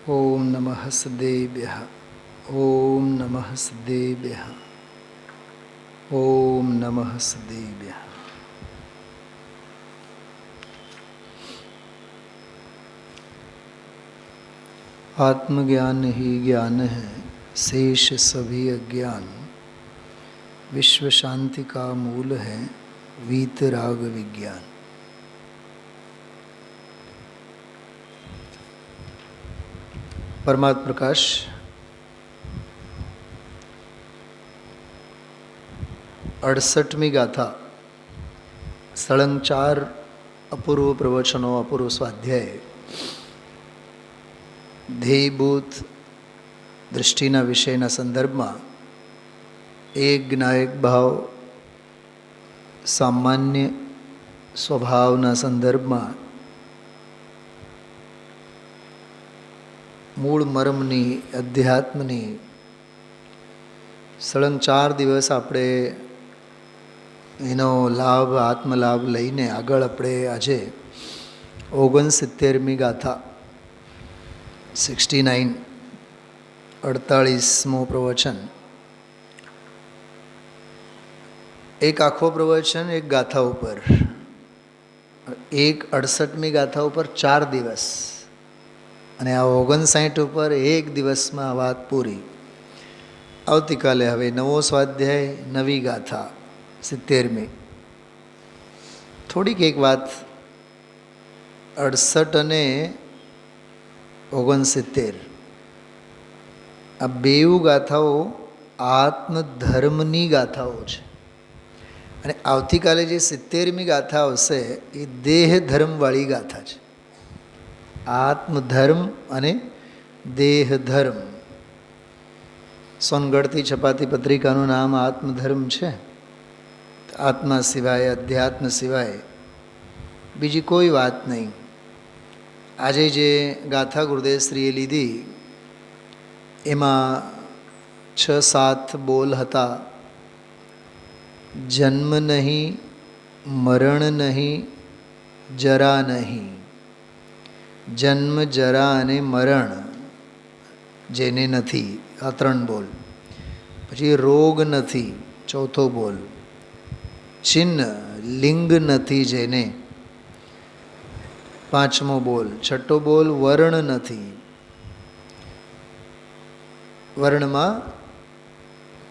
ઓમ નમઃ સદેભ્યઃ. ઓમ નમઃ સદેભ્યઃ. ઓમ નમઃ સદેભ્યઃ. आत्मज्ञान ही ज्ञान है, शेष सभी अज्ञान. विश्व शांति का मूल है वीतराग विज्ञान. परमात्म प्रकाश 68મી ગાથા, સળંગ 4 અપૂર્વ પ્રવચનો, અપૂર્વ સ્વાધ્યાય. ધ્યેયભૂત દૃષ્ટિના વિષયના સંદર્ભમાં એક જ્ઞાયક ભાવ, સામાન્ય સ્વભાવના સંદર્ભમાં મૂળ મર્મની, અધ્યાત્મની સળંગ 4 દિવસ આપણે એનો લાભ, આત્મલાભ લઈને આગળ આપણે આજે 69મી ગાથા 69 48મો પ્રવચન. એક આખો પ્રવચન એક ગાથા ઉપર, એક 68મી ગાથા ઉપર 4 દિવસ, અને આ 59 ઉપર એક દિવસમાં વાત પૂરી. આવતીકાલે હવે નવો સ્વાધ્યાય, નવી ગાથા 70મી. થોડીક એક વાત, 68 અને 69 આ બેઉ ગાથાઓ આત્મધર્મની ગાથાઓ છે, અને આવતીકાલે જે 70મી ગાથા આવશે એ દેહ ધર્મવાળી ગાથા છે. આત્મધર્મ અને દેહ ધર્મ. સોનગઢથી છપાતી પત્રિકાનું નામ આત્મધર્મ છે. આત્મા સિવાય, અધ્યાત્મ સિવાય બીજી કોઈ વાત નહીં. આજે જે ગાથા ગુરુદેવશ્રીએ લીધી એમાં 6-7 બોલ હતા. જન્મ નહીં, મરણ નહીં, જરા નહીં. જન્મ, જરા અને મરણ જેને નથી, આ 3 બોલ. પછી રોગ નથી, ચોથો બોલ. ચિહ્ન, લિંગ નથી જેને, 5મો બોલ. છઠ્ઠો બોલ વર્ણ નથી. વર્ણમાં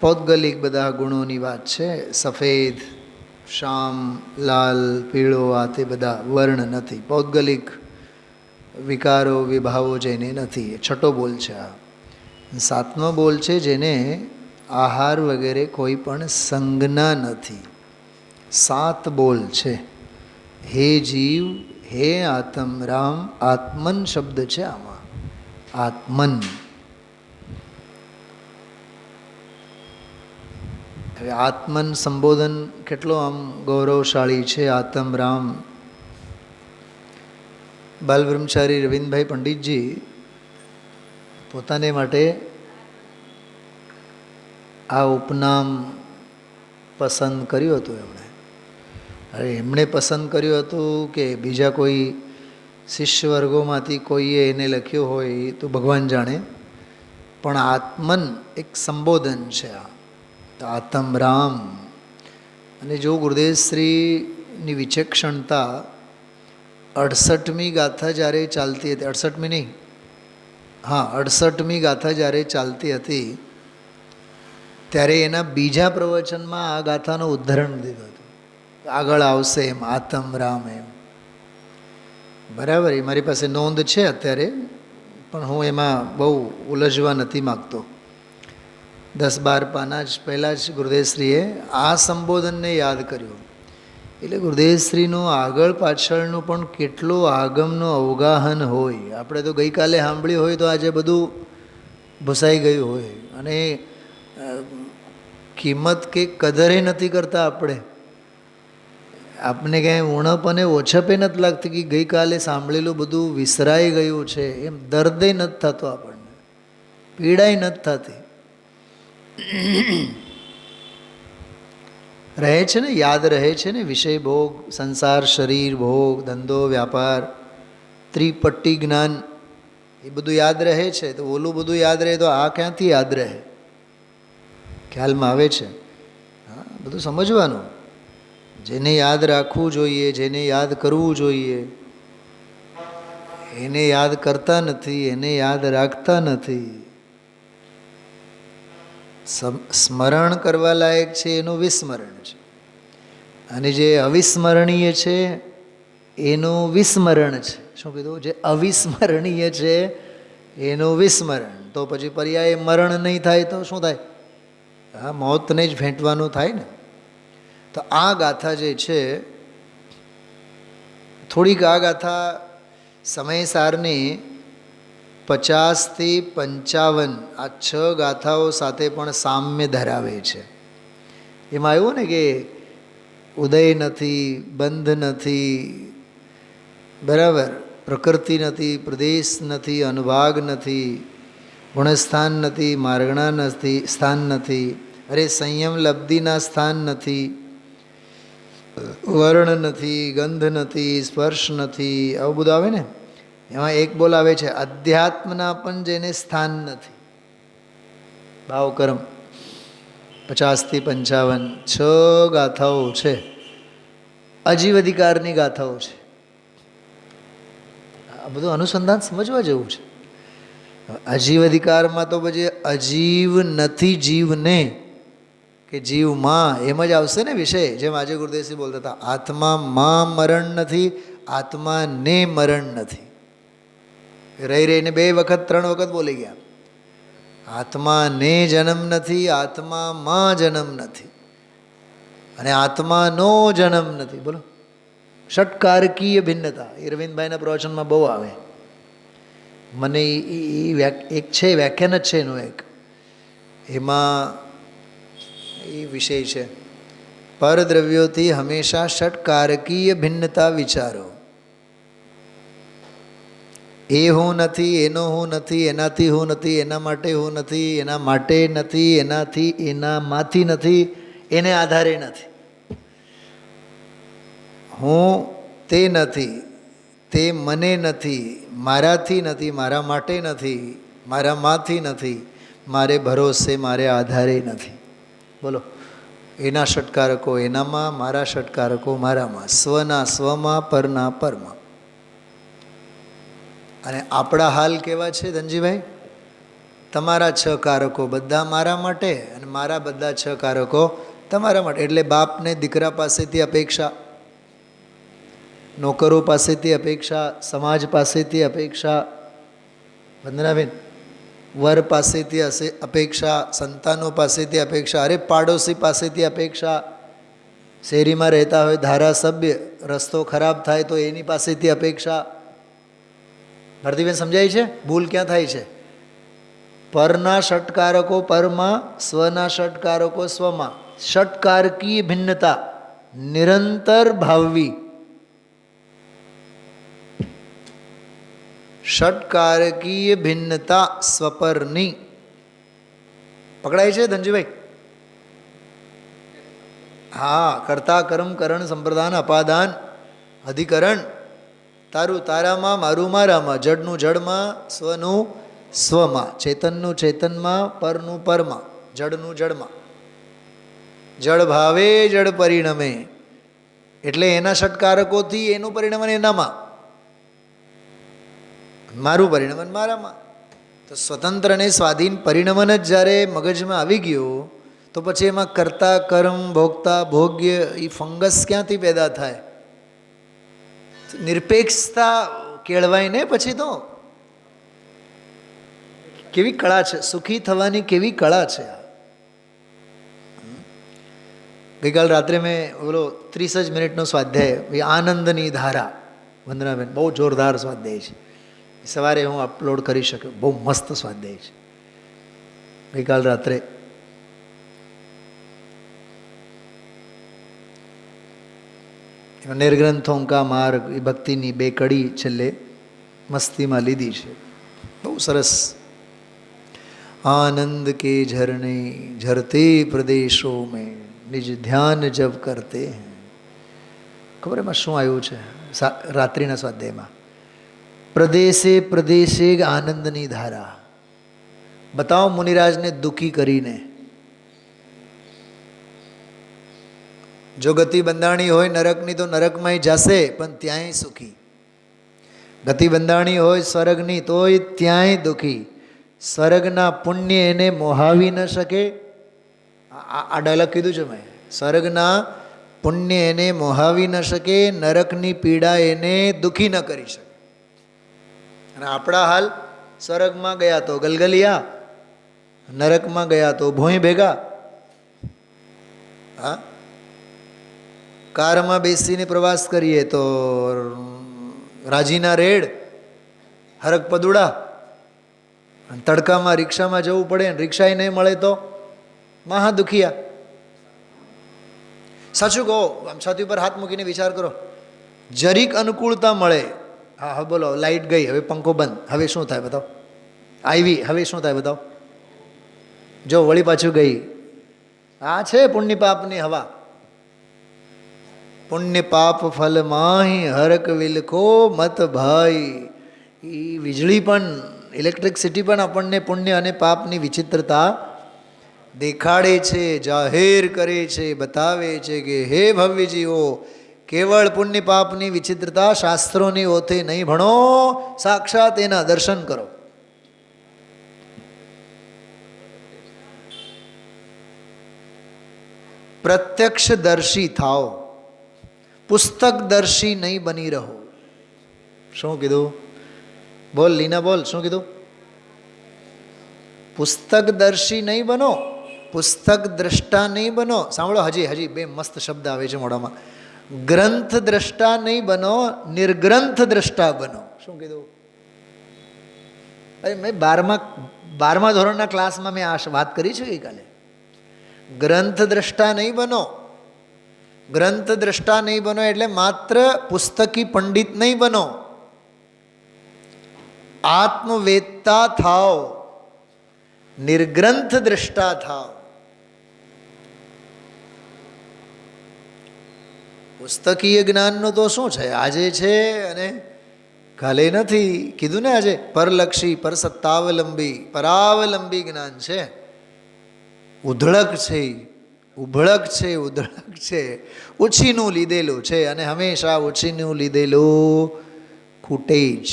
પૌદ્ગલિક બધા ગુણોની વાત છે. સફેદ, શામ, લાલ, પીળો, આ તે બધા વર્ણ નથી. પૌદ્ગલિક વિકારો, વિભાવો જેને નથી, એ છઠ્ઠો બોલ છે. આ 7મો બોલ છે જેને આહાર વગેરે કોઈ પણ સંજ્ઞા નથી. 7 બોલ છે. હે જીવ, હે આત્મ રામ. આત્મન શબ્દ છે આમાં, આત્મન. હવે આત્મન સંબોધન કેટલો આમ ગૌરવશાળી છે. આત્મ રામ. બાલબ્રહ્મચારી રવિન્દ્રભાઈ પંડિતજી પોતાને માટે આ ઉપનામ પસંદ કર્યું હતું. એમણે પસંદ કર્યું હતું કે બીજા કોઈ શિષ્ય વર્ગોમાંથી કોઈએ એને લખ્યું હોય તો ભગવાન જાણે, પણ આત્મન એક સંબોધન છે. આ આત્મ રામ. અને જો ગુરુદેવશ્રીની વિચક્ષણતા 68મી ગાથા જ્યારે ચાલતી હતી, 68મી નહીં, હા 68મી ગાથા જ્યારે ચાલતી હતી ત્યારે એના બીજા પ્રવચનમાં આ ગાથાનું ઉદ્ધરણ દીધું હતું. આગળ આવશે એમ આત્મ રામ એમ. બરાબર, એ મારી પાસે નોંધ છે અત્યારે, પણ હું એમાં બહુ ઉલઝવા નથી માગતો. 10-12 પાના જ પહેલાં જ ગુરુદેવશ્રીએ આ સંબોધનને યાદ કર્યું. એટલે ગુરુદેવશ્રીનું આગળ પાછળનું પણ કેટલું આગમનું અવગાહન હોય. આપણે તો ગઈકાલે સાંભળ્યું હોય તો આજે બધું ભૂસાઈ ગયું હોય, અને કિંમત કે કદરે નથી કરતા. આપણે ક્યાંય ઉણપ અને ઓછપે નથી લાગતી કે ગઈકાલે સાંભળેલું બધું વિસરાઈ ગયું છે, એમ દર્દે નથી થતો, આપણને પીડાઈ નથી થતી. રહે છે ને, યાદ રહે છે ને. વિષય ભોગ, સંસાર, શરીર ભોગ, ધંધો, વ્યાપાર, ત્રિપટ્ટી જ્ઞાન, એ બધું યાદ રહે છે, તો ઓલું બધું યાદ રહે તો આ ક્યાંથી યાદ રહે? ખ્યાલમાં આવે છે? હા, બધું સમજવાનું. જેને યાદ રાખવું જોઈએ, જેને યાદ કરવું જોઈએ, એને યાદ કરતા નથી, એને યાદ રાખતા નથી. સ્મરણ કરવા લાયક છે એનું વિસ્મરણ છે, અને જે અવિસ્મરણીય છે એનું વિસ્મરણ છે. શું કીધું? જે અવિસ્મરણીય છે એનું વિસ્મરણ. તો પછી પર્યાય મરણ નહીં થાય તો શું થાય? હા, મોતને જ ભેંટવાનું થાય ને. તો આ ગાથા જે છે, થોડીક આ ગાથા સમયસારની 50 થી 55 આ 6 ગાથાઓ સાથે પણ સામ્ય ધરાવે છે. એમાં આવ્યું ને કે ઉદય નથી, બંધ નથી, બરાબર, પ્રકૃતિ નથી, પ્રદેશ નથી, અનુભાગ નથી, ગુણસ્થાન નથી, માર્ગણા નથી, સ્થાન નથી, અરે સંયમ લબ્ધિના સ્થાન નથી, વર્ણ નથી, ગંધ નથી, સ્પર્શ નથી, આવું બધું આવે ને. એમાં એક બોલ આવે છે અધ્યાત્મના પણ જેને સ્થાન નથી. ભાવકર્મ 50 થી 55 6 ગાથાઓ છે, અજીવ અધિકારની ગાથાઓ છે. આ બધું અનુસંધાન સમજવા જેવું છે. અજીવ અધિકારમાં તો પછી અજીવ નથી જીવને કે જીવમાં એમ જ આવશે ને વિષય. જેમ આજે ગુરુદેવસિંહ બોલતા હતા, આત્મામાં મરણ નથી, આત્માને મરણ નથી. રહી રહીને 2 વખત 3 વખત બોલી ગયા. આત્માને જન્મ નથી, આત્મામાં જન્મ નથી, અને આત્માનો જન્મ નથી. બોલો, ષટકારકીય ભિન્નતા એ અરવિંદભાઈના પ્રવચનમાં બહુ આવે. મને એક છે વ્યાખ્યાન જ છે એનું એક, એમાં એ વિષય છે પરદ્રવ્યોથી હંમેશા ષટકારકીય ભિન્નતા વિચારો. એ હું નથી, એનો હું નથી, એનાથી હું નથી, એના માટે હું નથી, એના માટે નથી, એનાથી એનામાંથી નથી, એને આધારે નથી. હું તે નથી, તે મને નથી, મારાથી નથી, મારા માટે નથી, મારામાંથી નથી, મારે ભરોસે, મારે આધારે નથી. બોલો, એના ષટકારકો એનામાં, મારા ષટકારકો મારામાં, સ્વના સ્વમાં, પરના પરમાં. અને આપણા હાલ કેવા છે ધનજીભાઈ? તમારા 6 કારકો બધા મારા માટે, અને મારા બધા 6 કારકો તમારા માટે. એટલે બાપને દીકરા પાસેથી અપેક્ષા, નોકરો પાસેથી અપેક્ષા, સમાજ પાસેથી અપેક્ષા, વંદનાબેન, વર પાસેથી અપેક્ષા, સંતાનો પાસેથી અપેક્ષા, અરે પાડોશી પાસેથી અપેક્ષા, શેરીમાં રહેતા હોય ધારાસભ્ય, રસ્તો ખરાબ થાય તો એની પાસેથી અપેક્ષા. ભારતીબેન સમજાય છે? ભૂલ ક્યાં થાય છે? પરના ષટકારકો પરમાં, સ્વના ષટકારકો સ્વમાં. ષટકારકીય ભિન્નતા નિરંતર ભાવવી. ષટકારકીય ભિન્નતા સ્વપરની. પકડાય છે ધનજીભાઈ? હા, કર્તા કર્મ કરણ સંપ્રદાન અપાદાન અધિકરણ. તારું તારામાં, મારું મારામાં, જડનું જડમાં, સ્વનું સ્વમાં, ચેતનનું ચેતનમાં, પરનું પરમાં, જડનું જડમાં. જડ ભાવે જડ પરિણમે, એટલે એના ષટકારકોથી એનું પરિણમન એનામાં, મારું પરિણમન મારામાં. તો સ્વતંત્ર અને સ્વાધીન પરિણમન જ જ્યારે મગજમાં આવી ગયું તો પછી એમાં કર્તા કર્મ, ભોગતા ભોગ્ય, એ ફંગસ ક્યાંથી પેદા થાય? નિરપેક્ષતા કેળવાય ને. પછી તો કેવી કળા છે, સુખી થવાની કેવી કળા છે. ગઈકાલ રાત્રે મેં બોલો 30 જ મિનિટનો સ્વાધ્યાય, આનંદની ધારા, વંદનાબેન, બહુ જોરદાર સ્વાધ્યાય છે. સવારે હું અપલોડ કરી શક્યો. બહુ મસ્ત સ્વાધ્યાય છે. ગઈકાલ રાત્રે નિર્ગ્રંથોं का मार्ग એ ભક્તિની 2 કડી છેલ્લે મસ્તીમાં લીધી છે. બહુ સરસ. आनंद के झरने झरते प्रदेशों में निज ध्यान जब करते हैं. ખબર એમાં શું આવ્યું છે રાત્રિના સ્વાધ્યાયમાં? પ્રદેશે પ્રદેશે આનંદની ધારા. બતાવો મુનિરાજને દુઃખી કરીને. જો ગતિ બંધાણી હોય નરકની તો નરકમાં જશે પણ ત્યાંય સુખી. ગતિ બંધાણી હોય સ્વર્ગની તોય ત્યાંય દુઃખી. સ્વર્ગના પુણ્ય એને મોહાવી ન શકે. આ ડાયલોગ કીધું છે મેં. સ્વર્ગના પુણ્ય એને મોહાવી ન શકે, નરકની પીડા એને દુઃખી ન કરી શકે. અને આપણા હાલ સ્વર્ગમાં ગયા તો ગલગલિયા, નરકમાં ગયા તો ભોંય ભેગા. હા, કારમાં બેસીને પ્રવાસ કરીએ તો રાજીના રેડ, હરક પદુડા. અને તડકામાં રિક્ષામાં જવું પડે ને રિક્ષાએ નહીં મળે તો મહા દુખિયા. સાચું કહો, આમ છાતી ઉપર હાથ મૂકીને વિચાર કરો. જરીક અનુકૂળતા મળે, હા હા બોલો, લાઇટ ગઈ હવે પંખો બંધ, હવે શું થાય બતાવો. આવી હવે શું થાય બતાવો. જો વળી પાછું ગઈ. આ છે પુણ્ય પાપની હવા. પુણ્ય પાપ ફલ માહી હરક વિલખો મત ભાઈ. એ વીજળી પણ, ઇલેક્ટ્રિસિટી પણ આપણને પુણ્ય અને પાપની વિચિત્રતા દેખાડે છે, જાહેર કરે છે, બતાવે છે કે હે ભવ્યજીઓ, કેવળ પુણ્ય પાપની વિચિત્રતા શાસ્ત્રોની ઓથે નહીં ભણો, સાક્ષાત એના દર્શન કરો. પ્રત્યક્ષદર્શી થાઓ, પુસ્તકદર્શી નહીં બની રહો. શું કીધું? બોલ લીના, બોલ શું કીધું? પુસ્તકદર્શી નહીં બનો, પુસ્તક દ્રષ્ટા નહીં બનો. સાંભળો, હજી બે મસ્ત શબ્દ આવે છે મોઢામાં. ગ્રંથ દ્રષ્ટા નહીં બનો, નિર્ગ્રંથ દ્રષ્ટા બનો. શું કીધું? અરે મેં 12મા ધોરણના ક્લાસમાં મેં આ વાત કરી છે ગઈકાલે. ગ્રંથ દ્રષ્ટા નહીં બનો. ગ્રંથ દ્રષ્ટા નહીં બનો એટલે માત્ર પુસ્તકી પંડિત નહીં બનો, આત્મવેદતા થાઓ, નિર્ગ્રંથ દ્રષ્ટા થાઓ. પુસ્તકીય જ્ઞાનનું તો શું છે, આજે છે અને કાલે નથી. કીધું ને આજે પરલક્ષી, પરસત્તાવલંબી, પરાવલંબી જ્ઞાન છે. ઉધળક છે, ઉભળક છે, ઉધળક છે, ઉછીનું લીધેલું છે અને હંમેશા ઉછીનું લીધેલું ખૂટે જ.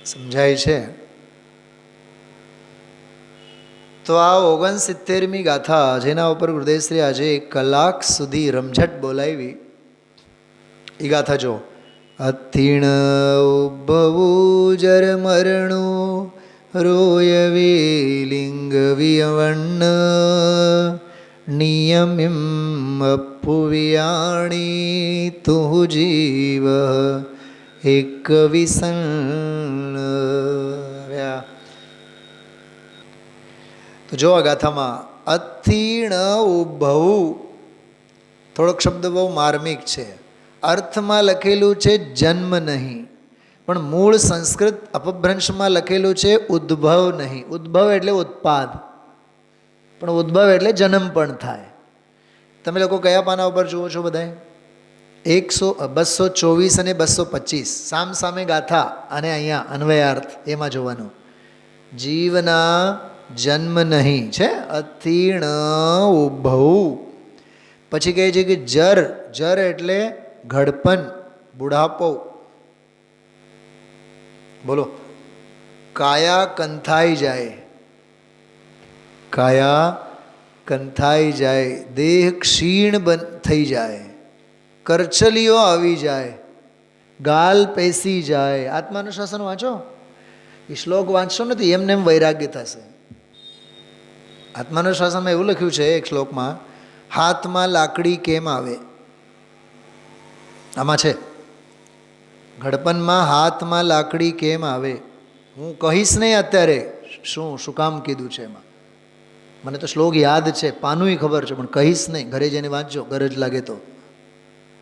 સમજાય છે? તો આ 69મી ગાથા, જેના ઉપર ગુરુદેવશ્રી આજે 1 કલાક સુધી રમઝટ બોલાવી, એ ગાથા જો. અતિણ ઉદ્ભવું જર મરણું રોયવે લિંગ વિયવણ નિયમિમ અપુવિયાણી તુહ જીવ એક વિસણ. તો જો આ ગાથામાં અતિણ ઉદ્ભવું, થોડોક શબ્દ બહુ માર્મિક છે. અર્થમાં લખેલું છે જન્મ નહીં, પણ મૂળ સંસ્કૃત અપભ્રંશમાં લખેલું છે ઉદ્ભવ નહીં. ઉદ્ભવ એટલે ઉત્પાદ, પણ ઉદ્ભવ એટલે જન્મ પણ થાય. તમે લોકો કયા પાના ઉપર જુઓ છો બધાએ? 224 અને 225 સામ સામે ગાથા અને અહીંયા અન્વયાર્થ એમાં જોવાનું. જીવના જન્મ નહીં છે, અતિણ ઉદ્ભવ. પછી કહે છે કે જર, જર એટલે ઘડપણ, બુઢાપો. બોલો, કાયા કંથાઈ જાય, કાયા કંથાઈ જાય, દેહ ક્ષીણ થઈ જાય, કરચલીઓ આવી જાય, ગાલ પેસી જાય. આત્માનુશાસન વાંચો, એ શ્લોક વાંચશો નથી એમને એમ વૈરાગ્ય થશે. આત્માનુશાસનમાં એવું લખ્યું છે એક શ્લોકમાં, હાથમાં લાકડી કેમ આવે? આમાં છે, ઘડપણમાં હાથમાં લાકડી કેમ આવે? હું કહીશ નહીં અત્યારે શું કામ કીધું છે એમાં. મને તો શ્લોક યાદ છે, પાનું ખબર છે, પણ કહીશ નહીં. ઘરે જઈને વાંચજો ગરજ લાગે તો.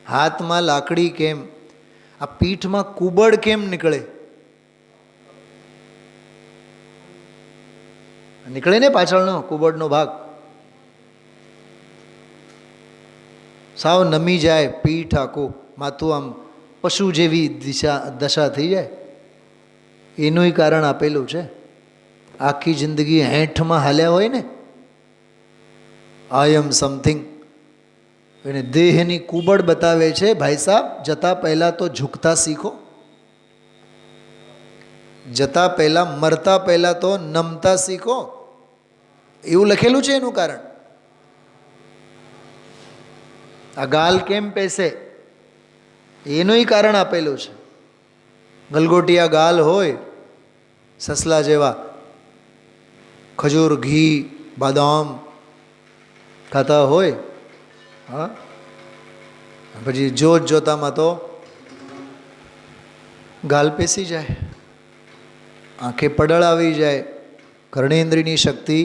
હાથમાં લાકડી કેમ? આ પીઠમાં કુબડ કેમ નીકળે? નીકળે ને પાછળનો કુબડનો ભાગ, સાવ નમી જાય પીઠ આખું, માથું આમ પશુ જેવી દશા થઈ જાય. એનું કારણ આપેલું છે. આખી જિંદગી હેઠમાં હાલ્યા હોય ને, આઈ એમ સમથિંગ, એને દેહની કુબડ બતાવે છે. ભાઈ સાહેબ, જતાં પહેલાં તો ઝૂકતા શીખો, જતાં પહેલાં મરતા પહેલાં તો નમતા શીખો. એવું લખેલું છે એનું કારણ. આ ગાલ કેમ પેસે એનું કારણ આપેલું છે. ગલગોટિયા ગાલ હોય સસલા જેવા, ખજૂર, ઘી, બદામ ખાતા હોય, હા, પછી જોતામાં તો ગાલ પેસી જાય, આંખે પડળ આવી જાય, કર્ણેન્દ્રિયની શક્તિ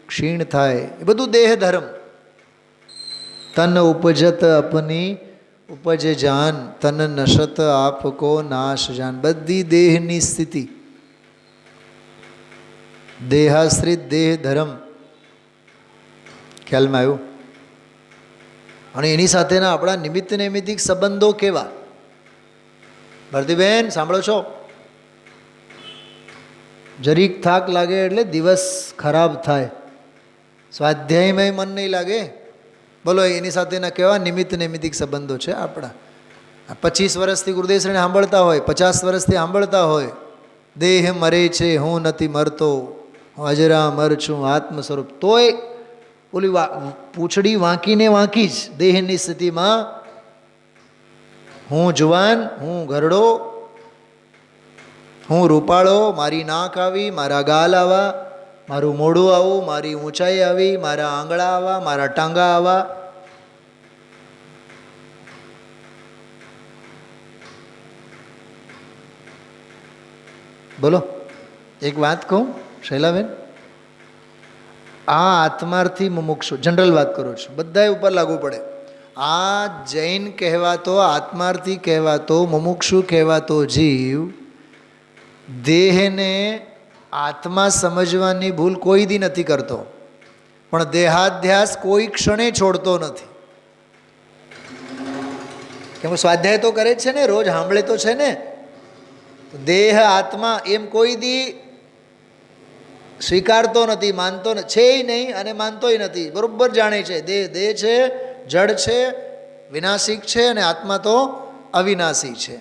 ક્ષીણ થાય. એ બધું દેહ ધર્મ. તન ઉપજત અપની ઉપજે જાન, તન નશત આપકો નાશ જાન. બધી દેહની સ્થિતિ, દેહાશ્રિત દેહ ધર્મ. ખ્યાલમાં આવ્યું? અને એની સાથેના આપણા નિમિત્ત નૈમિત્તિક સંબંધો કેવા? ભારતીબેન સાંભળો છો? જરીક થાક લાગે એટલે દિવસ ખરાબ થાય, સ્વાધ્યાયમાં મન નહીં લાગે. બોલો, એની સાથેના કેવા નિમિત્ત નૈમિત્તિક સંબંધો છે આપણા? 25 વર્ષથી ગુરુદેવશ્રીને સાંભળતા હોય, 50 વર્ષથી સાંભળતા હોય, દેહ મરે છે હું નથી મરતો, હું અજરામર છું આત્મ સ્વરૂપ, તોય ઓલી પૂંછડી વાંકીને વાંકી જ દેહની સ્થિતિમાં હું જુવાન, હું ઘરડો, હું રૂપાળો, મારી નાક આવી, મારા ગાલ આવા, મારું મોઢું આવું, મારી ઊંચાઈ આવી, મારા આંગળા આવા, મારા ટાંગા આવા. બોલો, એક વાત કહું શૈલાબેન, આ આત્માર્થી મુમુક્ષુ, જનરલ વાત કરું છું, બધાય ઉપર લાગુ પડે. આ જૈન કહેવાતો, આત્માર્થી કહેવાતો, મુમુક્ષુ કહેવાતો જીવ દેહને આત્મા સમજવાની ભૂલ કોઈ દી નથી કરતો, પણ દેહાધ્યાસ કોઈ ક્ષણે છોડતો નથી. કેમ સ્વાધ્યાય તો કરે જ છે ને, રોજ સાંભળે તો છે ને. દેહ આત્મા એમ કોઈ દી સ્વીકારતો નથી, માનતો છે નહીં અને માનતોય નથી. બરોબર જાણે છે દેહ દેહ છે, જડ છે, વિનાશિક છે, અને આત્મા તો અવિનાશી છે.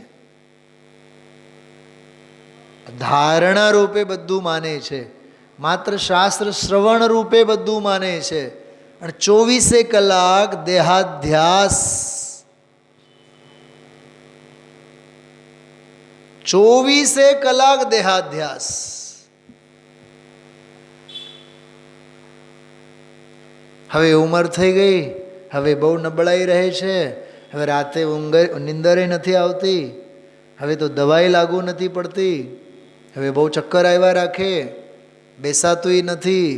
ધારણા રૂપે બધું માને છે, માત્ર શાસ્ત્ર શ્રવણ રૂપે બધું માને છે. અને 24 કલાક દેહાધ્યાસ, 24 કલાક દેહાધ્યાસ. હવે ઉંમર થઈ ગઈ, હવે બહુ નબળાઈ રહે છે, હવે રાતે નિંદરે નથી આવતી, હવે તો દવાઈ લાગુ નથી પડતી, હવે બહુ ચક્કર આવ્યા રાખે, બેસાતુંય નથી.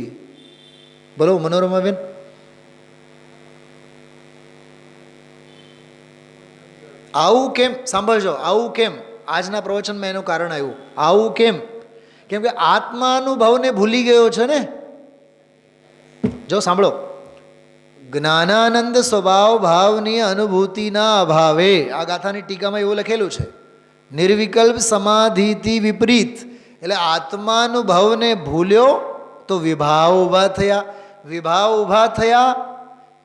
બોલો મનોરમાબેન, આવું કેમ? સાંભળજો, આવું કેમ? આજના પ્રવચનમાં એનું કારણ આવ્યું. આવું કેમ? કેમ કે આત્માનુભવને ભૂલી ગયો છે ને. જો સાંભળો, જ્ઞાનાનંદ સ્વભાવ ભાવની અનુભૂતિના અભાવે, આ ગાથાની ટીકામાં એવું લખેલું છે, નિર્વિકલ્પ સમાધિથી વિપરીત. એટલે આત્માનુભવને ભૂલ્યો તો વિભાવ ઊભા થયા, વિભાવ ઊભા થયા,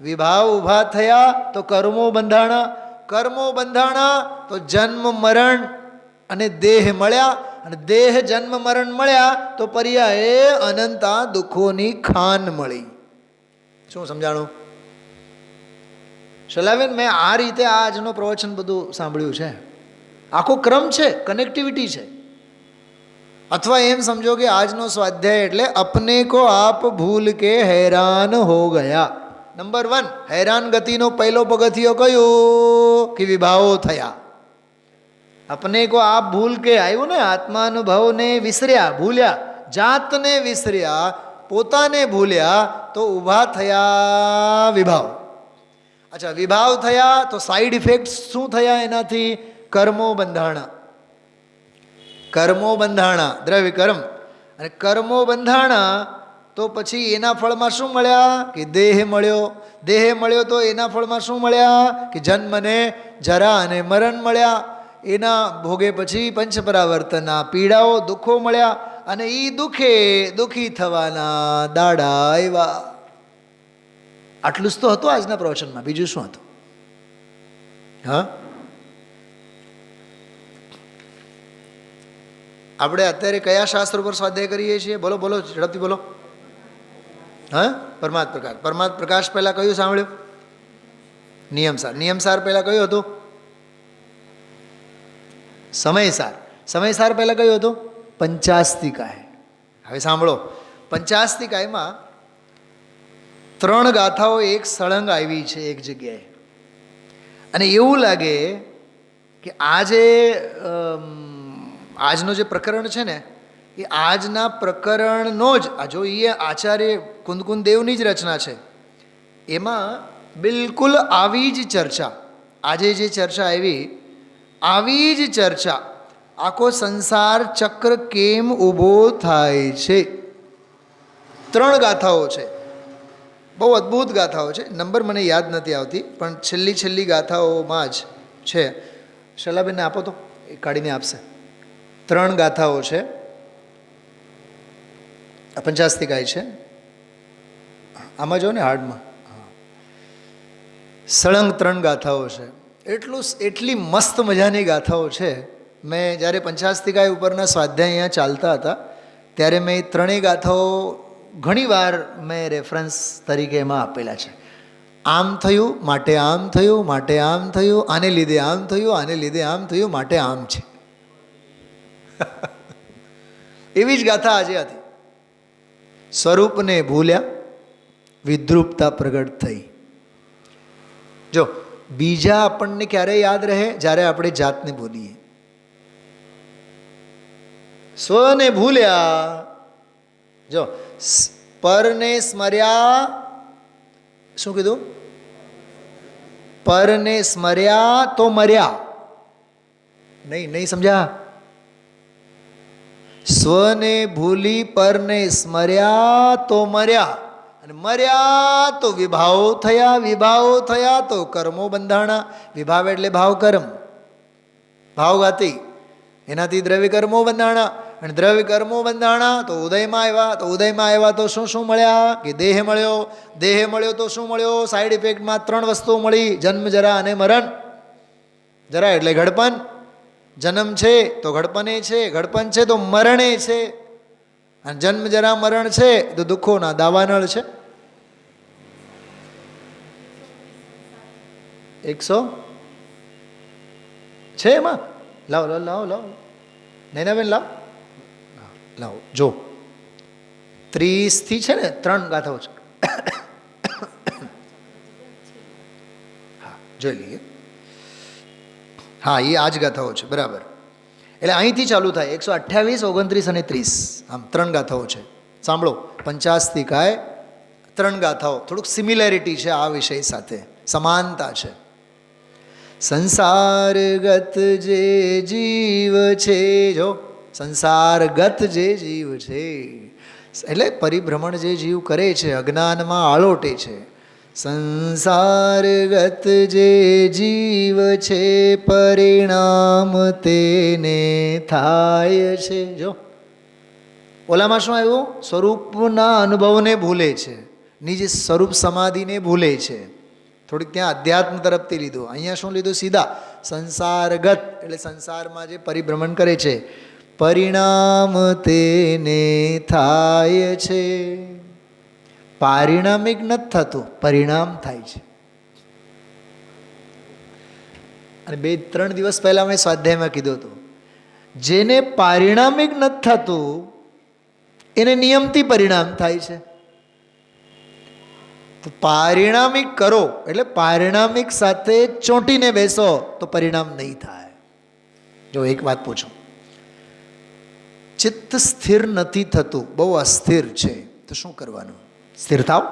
વિભાવ ઊભા થયા તો કર્મો બંધાણા, કર્મો બંધાણા તો જન્મ મરણ અને દેહ મળ્યા, અને દેહ જન્મ મરણ મળ્યા તો પર્યાયે અનંતા દુઃખોની ખાન મળી. શું સમજાણું શલાબેન? મેં આ રીતે આજનો પ્રવચન બધું સાંભળ્યું છે. આખો ક્રમ છે, કનેક્ટિવિટી છે. અથવા એમ સમજો કે આજનો સ્વાધ્યાય એટલે અપને કો આપ ભૂલ કે હેરાન હો ગયા. નંબર 1, હેરાન ગતિનો પહેલો પગથિયો કયો? કે વિભાવો થયા. અપને કો આપ ભૂલ કે આવ્યું ને, આત્માનુભવને વિસર્યા, ભૂલ્યા, જાતને વિસર્યા, પોતાને ભૂલ્યા તો ઊભા થયા વિભાવ. અચ્છા, વિભાવ થયા તો સાઈડ ઇફેક્ટ શું થયા એનાથી? કર્મો બંધાણા, કર્મો બંધાણા, દ્રવ્ય કર્મ. અને કર્મો બંધાણા તો પછી એના ફળમાં શું મળ્યા? કે દેહ મળ્યો. દેહ મળ્યો તો એના ફળમાં શું મળ્યા? કે જન્મ ને જરા અને મરણ મળ્યા. એના ભોગે પછી પંચપરાવર્તનના પીડાઓ દુઃખો મળ્યા અને એ દુઃખે દુઃખી થવાના દાડા આવ્યા. આટલું જ તો હતું આજના પ્રવચનમાં, બીજું શું હતું? હા, આપણે અત્યારે કયા શાસ્ત્ર પર સ્વાધ્યાય કરીએ છીએ? બોલો બોલો, ઝડપથી બોલો. હા, પરમાર્થ પ્રકાશ. પરમાર્થ પ્રકાશ પહેલાં કયું સાંભળ્યું? નિયમસાર. નિયમસાર પહેલાં કયું હતું? સમયસાર. સમયસાર પહેલાં કયું હતું? પંચાસ્તિકાય. હવે સાંભળો, પંચાસ્તિકાયમાં 3 ગાથાઓ એક સળંગ આવી છે એક જગ્યાએ, અને એવું લાગે કે આજનો જે પ્રકરણ છે ને એ આજના પ્રકરણનો જ, જો એ આચાર્ય કુંદકુંદ દેવની જ રચના છે, એમાં બિલકુલ આવી જ ચર્ચા, આજે જે ચર્ચા આવી જ ચર્ચા, આખો સંસાર ચક્ર કેમ ઊભો થાય છે. 3 ગાથાઓ છે, બહુ અદ્ભુત ગાથાઓ છે. નંબર મને યાદ નથી આવતી, પણ છેલ્લી ગાથાઓમાં જ છે. શલાબેનને આપો તો, એ કાઢીને આપશે. 3 ગાથાઓ છે, પંચાસ્તિકાય છે. આમાં જો ને હાર્ડમાં સળંગ 3 ગાથાઓ છે. એટલી મસ્ત મજાની ગાથાઓ છે. મેં જ્યારે પંચાસ્તિકાય ઉપરના સ્વાધ્યાય અહીંયા ચાલતા હતા ત્યારે મેં 3 ગાથાઓ ઘણીવાર મેં રેફરન્સ તરીકે એમાં આપેલા છે. આમ થયું માટે આમ થયું, માટે આમ થયું, આને લીધે આમ થયું, આને લીધે આમ થયું, માટે આમ છે. એવી જ ગાથા આજે હતી. સ્વરૂપને ભૂલ્યા, વિદ્રુપતા પ્રગટ થઈ. જો બીજા આપણને ક્યારે યાદ રહે? જ્યારે આપણે જાતને ભૂલીએ. સ્વને ભૂલ્યા, જો પરને સ્મર્યા, શું કીધું? પરને સ્મર્યા તો મર્યા. નહીં સમજ્યા? સ્વને ભૂલી પરને સ્મર્યા તો મર્યા, અને મર્યા તો વિભાવ થયા, વિભાવ થયા તો કર્મો બંધાણા. વિભાવ એટલે ભાવ કર્મ, ભાવઘાતી. એનાથી દ્રવ્ય કર્મો બંધાણા, અને દ્રવ્ય કર્મો બંધાણા તો ઉદયમાં આવ્યા. તો ઉદયમાં આવ્યા તો શું મળ્યા? કે દેહ મળ્યો. દેહ મળ્યો તો શું મળ્યો? સાઈડ ઇફેક્ટમાં 3 વસ્તુઓ મળી: જન્મ, જરા અને મરણ. જરા એટલે ઘડપણ, જન્મ છે તો ઘડપણે છે, ઘડપણ છે તો મરણે છે, અને જન્મ જરા મરણ છે તો દુઃખોના દાવાનળ છે. 100 છે એમાં. લાવો નૈનાબેન, લાવો જો 30 થી છે ને 3 ગાથાઓ છે. હા, જોઈ લઈએ. હા, એ આ જ ગાથાઓ છે, બરાબર. એટલે અહીંથી ચાલુ થાય 128, 29 અને 30, આમ 3 ગાથાઓ છે. સાંભળો, પંચાસ્તિકાય 3 ગાથાઓ. થોડુંક સિમિલેરિટી છે આ વિષય સાથે, સમાનતા છે. સંસારગત જે જીવ છે, જો સંસારગત જે જીવ છે એટલે પરિભ્રમણ જે જીવ કરે છે, અજ્ઞાનમાં આળોટે છે. સંસારગત જે જીવ છે, પરિણામ તેને થાય છે. જો ઓલામાં શું આવ્યું? સ્વરૂપના અનુભવને ભૂલે છે, નિજ સ્વરૂપ સમાધિને ભૂલે છે. થોડીક ત્યાં અધ્યાત્મ તરફથી લીધું. અહીંયા શું લીધું? સીધા સંસારગત એટલે સંસારમાં જે પરિભ્રમણ કરે છે, પરિણામ તેને થાય છે. પારિણામિક નથી થતું, પરિણામ થાય છે. અને 2-3 દિવસ પહેલાં મેં સ્વાધ્યાયમાં કીધું હતું, જેને પારિણામિક નથી થતું એને નિયમથી પરિણામ થાય છે. તો પારિણામિક કરો એટલે પારિણામિક સાથે ચોંટીને બેસો તો પરિણામ નહીં થાય. જો એક વાત પૂછું, ચિત્ત સ્થિર નથી થતું, બહુ અસ્થિર છે, તો શું કરવાનું? સ્થિર થાવ.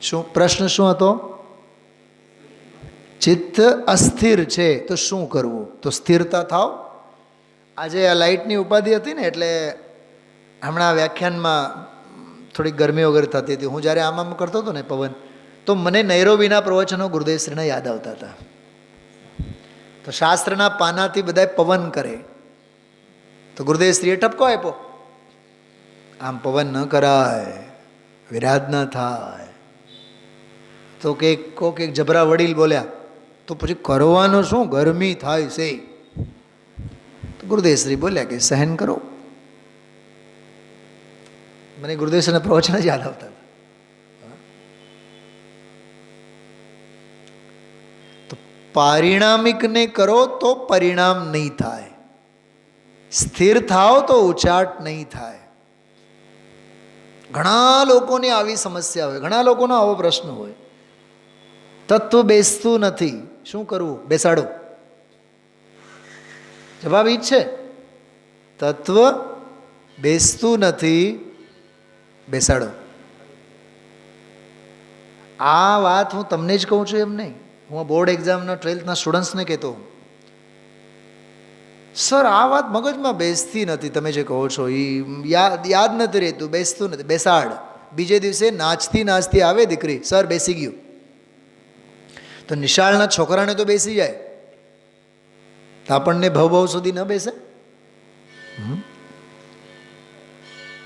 શું પ્રશ્ન શું હતો? ચિત્ત અસ્થિર છે તો શું કરવું? તો સ્થિરતા થાવ. આજે આ લાઇટની ઉપાધિ હતી ને, એટલે હમણાં વ્યાખ્યાનમાં થોડીક ગરમી વગર થતી હતી. હું જ્યારે આમ કરતો હતો ને પવન, તો મને નૈરોબીના પ્રવચનો ગુરુદેવશ્રીના યાદ આવતા હતા. તો શાસ્ત્રના પાનાથી બધાય પવન કરે. તો ગુરુદેવશ્રીએ ઠપકો આપ્યો, આમ પવન ન કરાય, વિરાજ ન થાય. તો કોક એક જબરા વડીલ બોલ્યા, તો પછી કરવાનું શું, ગરમી થાય છે. તો ગુરુદેવશ્રી બોલ્યા કે સહન કરો. મને ગુરુદેવશ્રીના પ્રવચન જ યાદ આવતા હતા. તો પારિણામિકને કરો તો પરિણામ નહીં થાય, સ્થિર થાવ તો ઉચાટ નહીં થાય. ઘણા લોકોની આવી સમસ્યા હોય, ઘણા લોકોનો આવો પ્રશ્ન હોય, તત્વ બેસતું નથી, શું કરવું? બેસાડો. જવાબ ઈ જ છે, તત્વ બેસતું નથી, બેસાડો. આ વાત હું તમને જ કહું છું એમ નહીં, હું બોર્ડ એક્ઝામના 12થના સ્ટુડન્ટ્સને કહેતો હું, સર આ વાત મગજમાં બેસતી નથી, તમે જે કહો છો એ યાદ નથી રહેતું, બેસતું નથી. બેસાડ. બીજે દિવસે નાચતી નાચતી આવે દીકરી, સર બેસી ગયું. તો નિશાળના છોકરાને તો બેસી જાય, તો આપણને ભવ સુધી ન બેસે?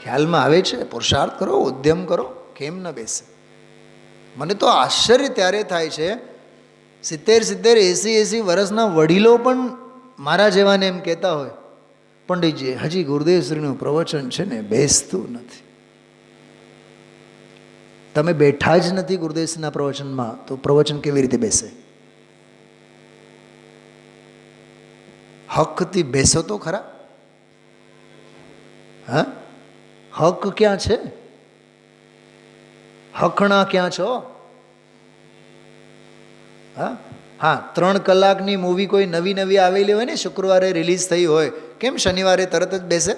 ખ્યાલમાં આવે છે? પુરુષાર્થ કરો, ઉદ્યમ કરો, કેમ ન બેસે? મને તો આશ્ચર્ય ત્યારે થાય છે, 70 80 વર્ષના વડીલો પણ મારા જેવાને એમ કહેતા હોય, પંડિતજી હજી ગુરુદેવશ્રીનું પ્રવચન છે ને બેસતું નથી. તમે બેઠા જ નથી ગુરુદેવશ્રીના પ્રવચનમાં, તો પ્રવચન કેવી રીતે બેસે? હકથી બેસો તો ખરા. હા, હક ક્યાં છે? હકણા ક્યાં છો? હા હા, 3 કલાકની મૂવી કોઈ નવી આવેલી હોય ને, શુક્રવારે રિલીઝ થઈ હોય, કેમ શનિવારે તરત જ બેસે?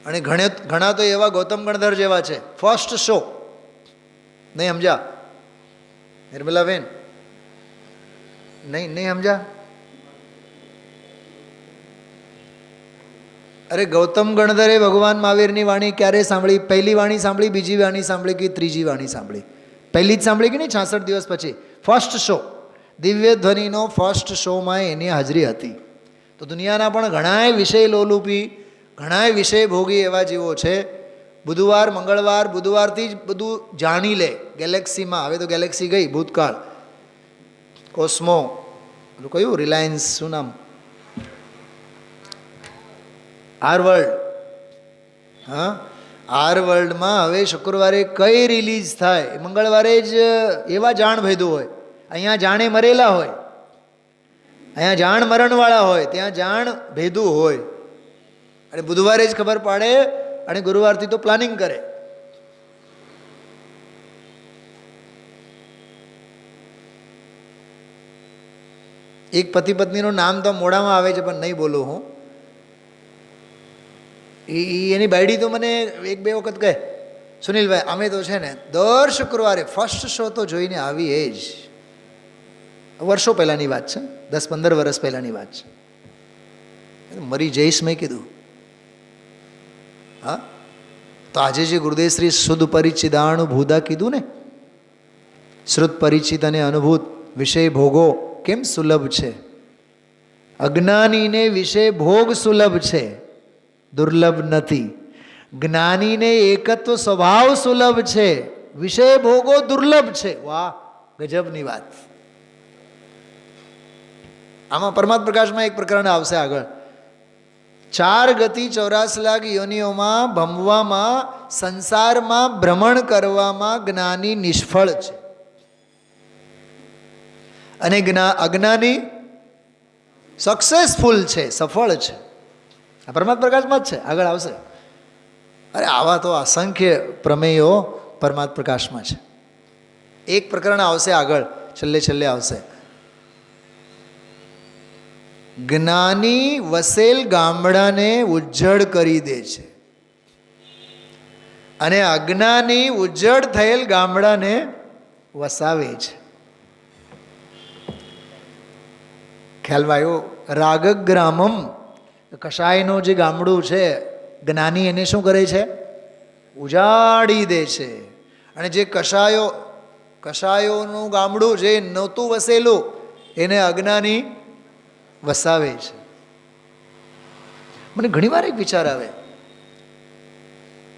અને ઘણા તો એવા ગૌતમ ગણધર જેવા છે, ફર્સ્ટ શો નહીં સમજા નિર્મલાબેન, નહીં સમજા. અરે ગૌતમ ગણધરે ભગવાન મહાવીરની વાણી ક્યારે સાંભળી? પહેલી વાણી સાંભળી, બીજી વાણી સાંભળી કે ત્રીજી વાણી સાંભળી? પહેલી જ સાંભળી કે નહીં? 66 દિવસ પછી ફર્સ્ટ શો, દિવ્ય ધ્વનિનો ફર્સ્ટ શોમાં એની હાજરી હતી. તો દુનિયાના પણ ઘણાય વિષય લોલુપી, ઘણાય વિષય ભોગી એવા જીવો છે. બુધવાર મંગળવાર બુધવારથી જ બધું જાણી લે ગેલેક્સીમાં. હવે તો ગેલેક્સી ગઈ, ભૂતકાળ કોસ્મો, પેલું કયું રિલાયન્સ, શું નામ, આર વર્લ્ડ. હા, આર વર્લ્ડમાં હવે શુક્રવારે કઈ રિલીઝ થાય, મંગળવારે જ એવા જાણ ભેદું હોય. અહીંયા જાણે મરેલા હોય, અહીંયા જાણ મરણવાળા હોય, ત્યાં જાણ ભેદું હોય. અને બુધવારે જ ખબર પાડે, અને ગુરુવારથી તો પ્લાનિંગ કરે. એક પતિ પત્નીનું નામ તો મોઢામાં આવે છે પણ નહીં બોલું હું. એની બાયડી તો મને 1-2 વખત કહે, સુનિલભાઈ અમે તો છે ને દર શુક્રવારે ફર્સ્ટ શો તો જોઈને આવીએ જ. વર્ષો પહેલાંની વાત છે, 10-15 વર્ષ પહેલાંની વાત છે. મરી જઈશ મેં કીધું. હા, તો આજે જે ગુરુદેવશ્રી શુદ્ધ પરિચિદાનુભૂતા કીધું ને, શ્રુત પરિચિત અને અનુભૂત વિષય ભોગો કેમ સુલભ છે? અજ્ઞાનીને વિષય ભોગ સુલભ છે, દુર્લભ નથી. જ્ઞાનીને એકત્વ સ્વભાવ સુલભ છે, વિષય ભોગો દુર્લભ છે. વાહ, ગજબની વાત. આમાં પરમાત્મ પ્રકાશમાં એક પ્રકરણ આવશે આગળ. 4 ગતિ 84 લાખ યોનિઓમાં ભમવામાં, સંસારમાં ભ્રમણ કરવામાં જ્ઞાની નિષ્ફળ છે, અને અજ્ઞાની સક્સેસફુલ છે, સફળ છે. આ પરમાત્મ પ્રકાશમાં જ છે, આગળ આવશે. અરે આવા તો અસંખ્ય પ્રમેયો પરમાત્મ પ્રકાશમાં છે. એક પ્રકરણ આવશે આગળ, છેલ્લે આવશે. જ્ઞાની વસેલ ગામડાને ઉજ્જડ કરી દે છે, અને અજ્ઞાની ઉજ્જડ થયેલ ગામડાને વસાવે છે. ખ્યાલમાં આવ્યો? રાગ ગ્રામમ, કષાયનું જે ગામડું છે, જ્ઞાની એને શું કરે છે? ઉજાડી દે છે. અને જે કષાયોનું ગામડું જે નહોતું વસેલું એને અજ્ઞાની વસાવે છે. મને ઘણીવાર એક વિચાર આવે,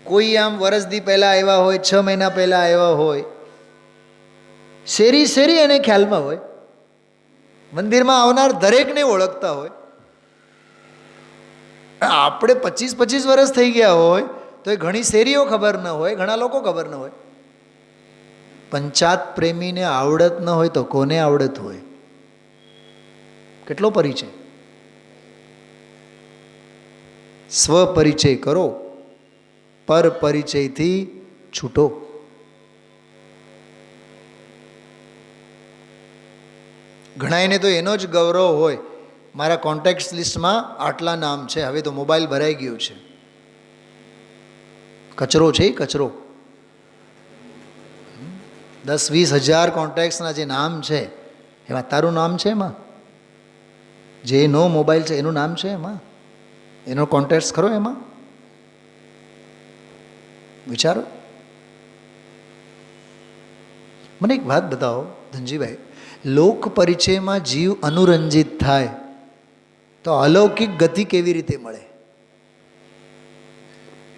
કોઈ આમ વરસદી પહેલાં આવ્યા હોય, 6 મહિના પહેલાં આવ્યા હોય, શેરી એને ખ્યાલમાં હોય, મંદિરમાં આવનાર દરેકને ઓળખતા હોય. આપણે 25 વર્ષ થઈ ગયા હોય તો એ ઘણી શેરીઓ ખબર ન હોય, ઘણા લોકો ખબર ન હોય. પંચાત પ્રેમીને આવડત ન હોય તો કોને આવડત હોય? કેટલો પરિચય? સ્વપરિચય કરો, પર પરિચયથી છૂટો. ઘણાઈને તો એનો જ ગૌરવ હોય, મારા કોન્ટેક્ટ લિસ્ટમાં આટલા નામ છે, હવે તો મોબાઈલ ભરાઈ ગયું છે. કચરો છે એ કચરો. 10-20 હજાર કોન્ટેક્ટ્સના જે નામ છે એમાં તારું નામ છે? એમાં જેનો મોબાઈલ છે એનું નામ છે? એમાં એનો કોન્ટેક્ટ ખરો? એમાં વિચારો. મને એક વાત બતાવો ધનજીભાઈ, લોક પરિચયમાં જીવ અનુરંજિત થાય તો અલૌકિક ગતિ કેવી રીતે મળે?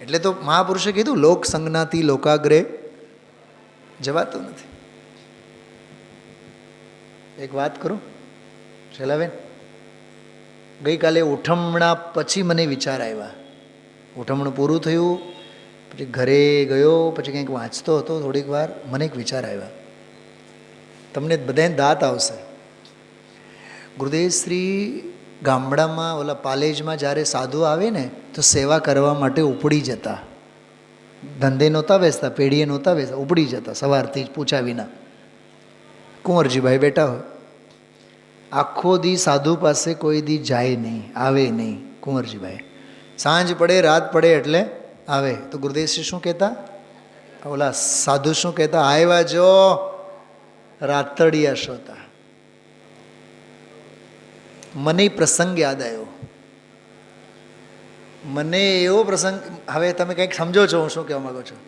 એટલે તો મહાપુરુષે કીધું, લોક સંજ્ઞાથી લોકાગ્રે જવાતું નથી. એક વાત કરું શૈલાબેન, ગઈકાલે ઉઠમણા પછી મને વિચાર આવ્યા. ઉઠમણું પૂરું થયું પછી ઘરે ગયો, પછી કંઈક વાંચતો હતો થોડીક વાર, મને એક વિચાર આવ્યા. તમને બધાને દાંત આવશે. ગુરુદેવશ્રી ગામડામાં ઓલા પાલેજમાં જ્યારે સાધુ આવે ને તો સેવા કરવા માટે ઉપડી જતા. ધંધે નહોતા બેસતા, પેઢીએ નહોતા બેસતા, ઉપડી જતા સવારથી જ પૂછ્યા વિના. કુંવરજીભાઈ બેઠા હોય, આખો દી સાધુ પાસે કોઈ દી જાય નહીં, આવે નહીં કુંવરજીભાઈ. સાંજ પડે રાત પડે એટલે આવે. તો ગુરુદેવશ્રી શું કહેતા? ઓલા સાધુ શું કહેતા? આવ્યા જો રાતડિયા શોતા. મને પ્રસંગ યાદ આવ્યો. મને એવો પ્રસંગ, હવે તમે કંઈક સમજો છો હું શું કહેવા માગું છું.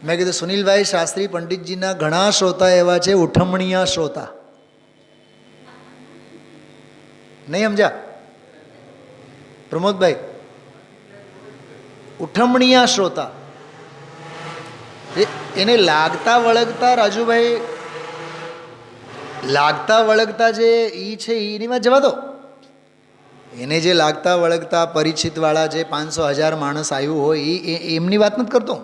મેં કીધું સુનિલભાઈ શાસ્ત્રી પંડિતજીના ઘણા શ્રોતા એવા છે ઉઠમણીયા શ્રોતા. નહીં સમજ્યા પ્રમોદભાઈ? ઉઠમણીયા શ્રોતા. એને લાગતા વળગતા, રાજુભાઈ, લાગતા વળગતા જે ઈ છે એની વાત જવા દો. એને જે લાગતા વળગતા પરિચિતવાળા જે 500-1000 માણસ આવ્યું હોય એ એમની વાત નથી કરતો.